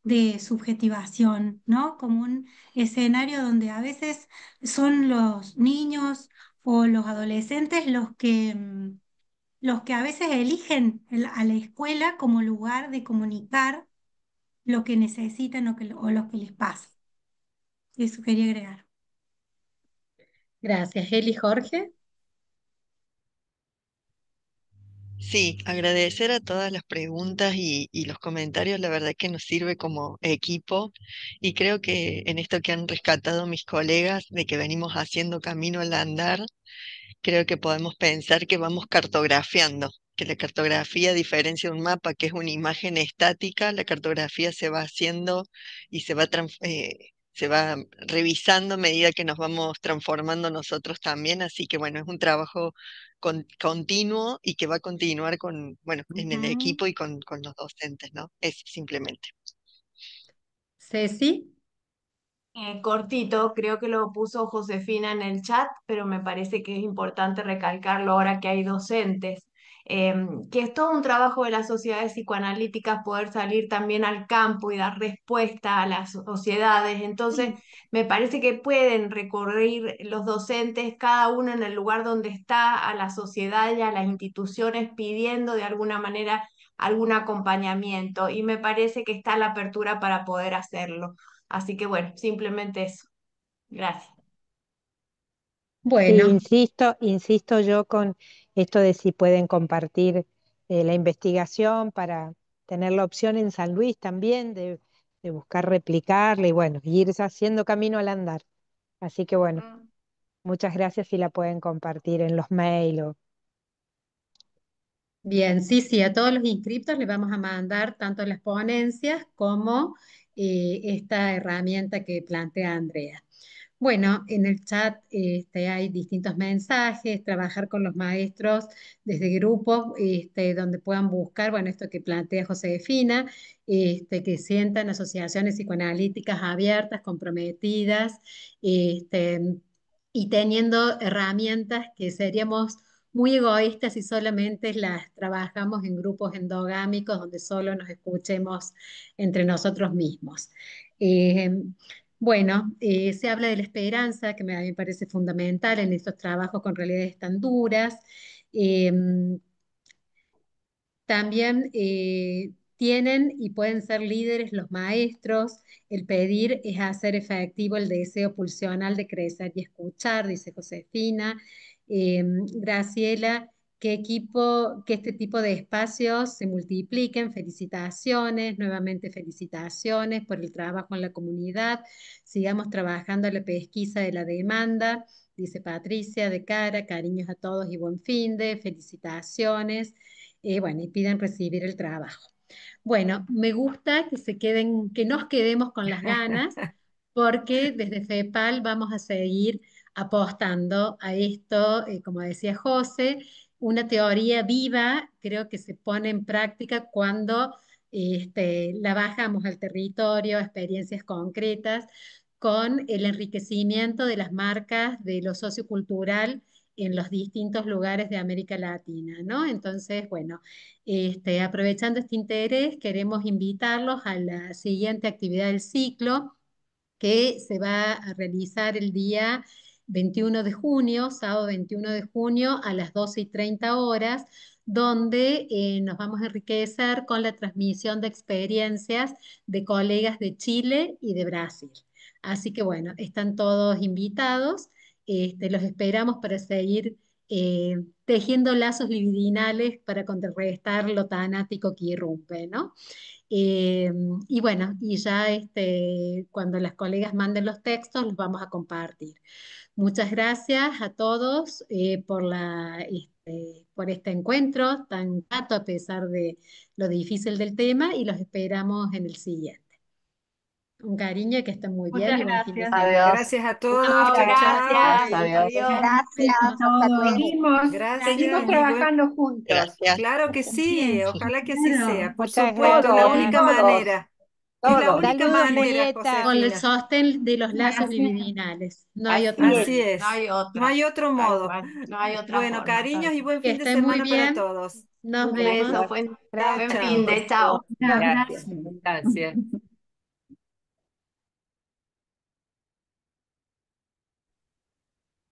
de subjetivación, ¿no? Como un escenario donde a veces son los niños o los adolescentes los que a veces eligen a la escuela como lugar de comunicar lo que necesitan o lo que les pasa. Eso quería agregar. Gracias, Eli. Jorge. Sí, agradecer a todas las preguntas y los comentarios, la verdad que nos sirve como equipo y creo que en esto que han rescatado mis colegas de que venimos haciendo camino al andar, creo que podemos pensar que vamos cartografiando, que la cartografía, a diferencia de un mapa que es una imagen estática, la cartografía se va haciendo y se va revisando a medida que nos vamos transformando nosotros también. Así que bueno, es un trabajo continuo y que va a continuar con, bueno, en el Ujú. equipo y con los docentes, ¿no? Eso simplemente. Ceci. Cortito, creo que lo puso Josefina en el chat, pero me parece que es importante recalcarlo ahora que hay docentes, que es todo un trabajo de las sociedades psicoanalíticas poder salir también al campo y dar respuesta a las sociedades. Entonces, me parece que pueden recorrer los docentes, cada uno en el lugar donde está, a la sociedad y a las instituciones pidiendo de alguna manera algún acompañamiento. Y me parece que está la apertura para poder hacerlo. Así que bueno, simplemente eso. Gracias. Sí, Bueno, insisto yo con esto de si pueden compartir la investigación para tener la opción en San Luis también de buscar replicarla y bueno, irse haciendo camino al andar. Así que bueno, Ujú. muchas gracias si la pueden compartir en los mails. bien, sí, sí, a todos los inscriptos les vamos a mandar tanto las ponencias como esta herramienta que plantea Andrea. Bueno, en el chat hay distintos mensajes, trabajar con los maestros desde grupos donde puedan buscar, bueno, esto que plantea Josefina, que sientan asociaciones psicoanalíticas abiertas, comprometidas, este, y teniendo herramientas que seríamos muy egoístas si solamente las trabajamos en grupos endogámicos donde solo nos escuchemos entre nosotros mismos. Eh, bueno, se habla de la esperanza, que a mí me parece fundamental en estos trabajos con realidades tan duras. Em, también tienen y pueden ser líderes los maestros. El pedir es hacer efectivo el deseo pulsional de crecer y escuchar, dice Josefina. Graciela, que este tipo de espacios se multipliquen. Felicitaciones, nuevamente felicitaciones por el trabajo en la comunidad. Sigamos trabajando en la pesquisa de la demanda, dice Patricia de Cara. Cariños a todos y buen fin de. Felicitaciones. Bueno, y piden recibir el trabajo. Bueno, me gusta que se queden, que nos quedemos con las ganas, porque desde FEPAL vamos a seguir apostando a esto, como decía José, una teoría viva, creo que se pone en práctica cuando la bajamos al territorio, experiencias concretas, con el enriquecimiento de las marcas de lo sociocultural en los distintos lugares de América Latina, ¿no? Entonces, bueno, aprovechando este interés, queremos invitarlos a la siguiente actividad del ciclo, que se va a realizar el día 21 de junio, sábado 21 de junio a las 12:30 horas, donde nos vamos a enriquecer con la transmisión de experiencias de colegas de Chile y de Brasil. Así que bueno, están todos invitados. Los esperamos para seguir tejiendo lazos libidinales para contrarrestar lo tanático que irrumpe, ¿no? Eh, y bueno, y ya cuando las colegas manden los textos, los vamos a compartir. Muchas gracias a todos por este encuentro tan grato a pesar de lo difícil del tema, y los esperamos en el siguiente. Un cariño, que estén muy bien Muchas y buen fin de gracias. semana. Adiós. Gracias a Chao, todos. Muchas Chao, gracias. chao. Adiós. Adiós. gracias, A hasta todos. luego. Seguimos Gracias y trabajando juntos. Gracias. claro que sí, Bien, ojalá que así sea, claro. por Muchas supuesto, la Todos, única gracias. todos, manera. Es la todos. única Saludos, manera, Julieta. Con el Josefina. sostén de los lazos Gracias. libidinales. No hay otra Así es. Así manera. No es. hay No otra. hay otro Tal modo. cual. No hay otra Bueno, forma. Tal cariños y cual. buen Que fin de estén muy semana para bien. todos. Nos Un vemos. beso. Besos. Buen Chao, buen chao. fin de. Chao. Un Gracias. abrazo. Gracias.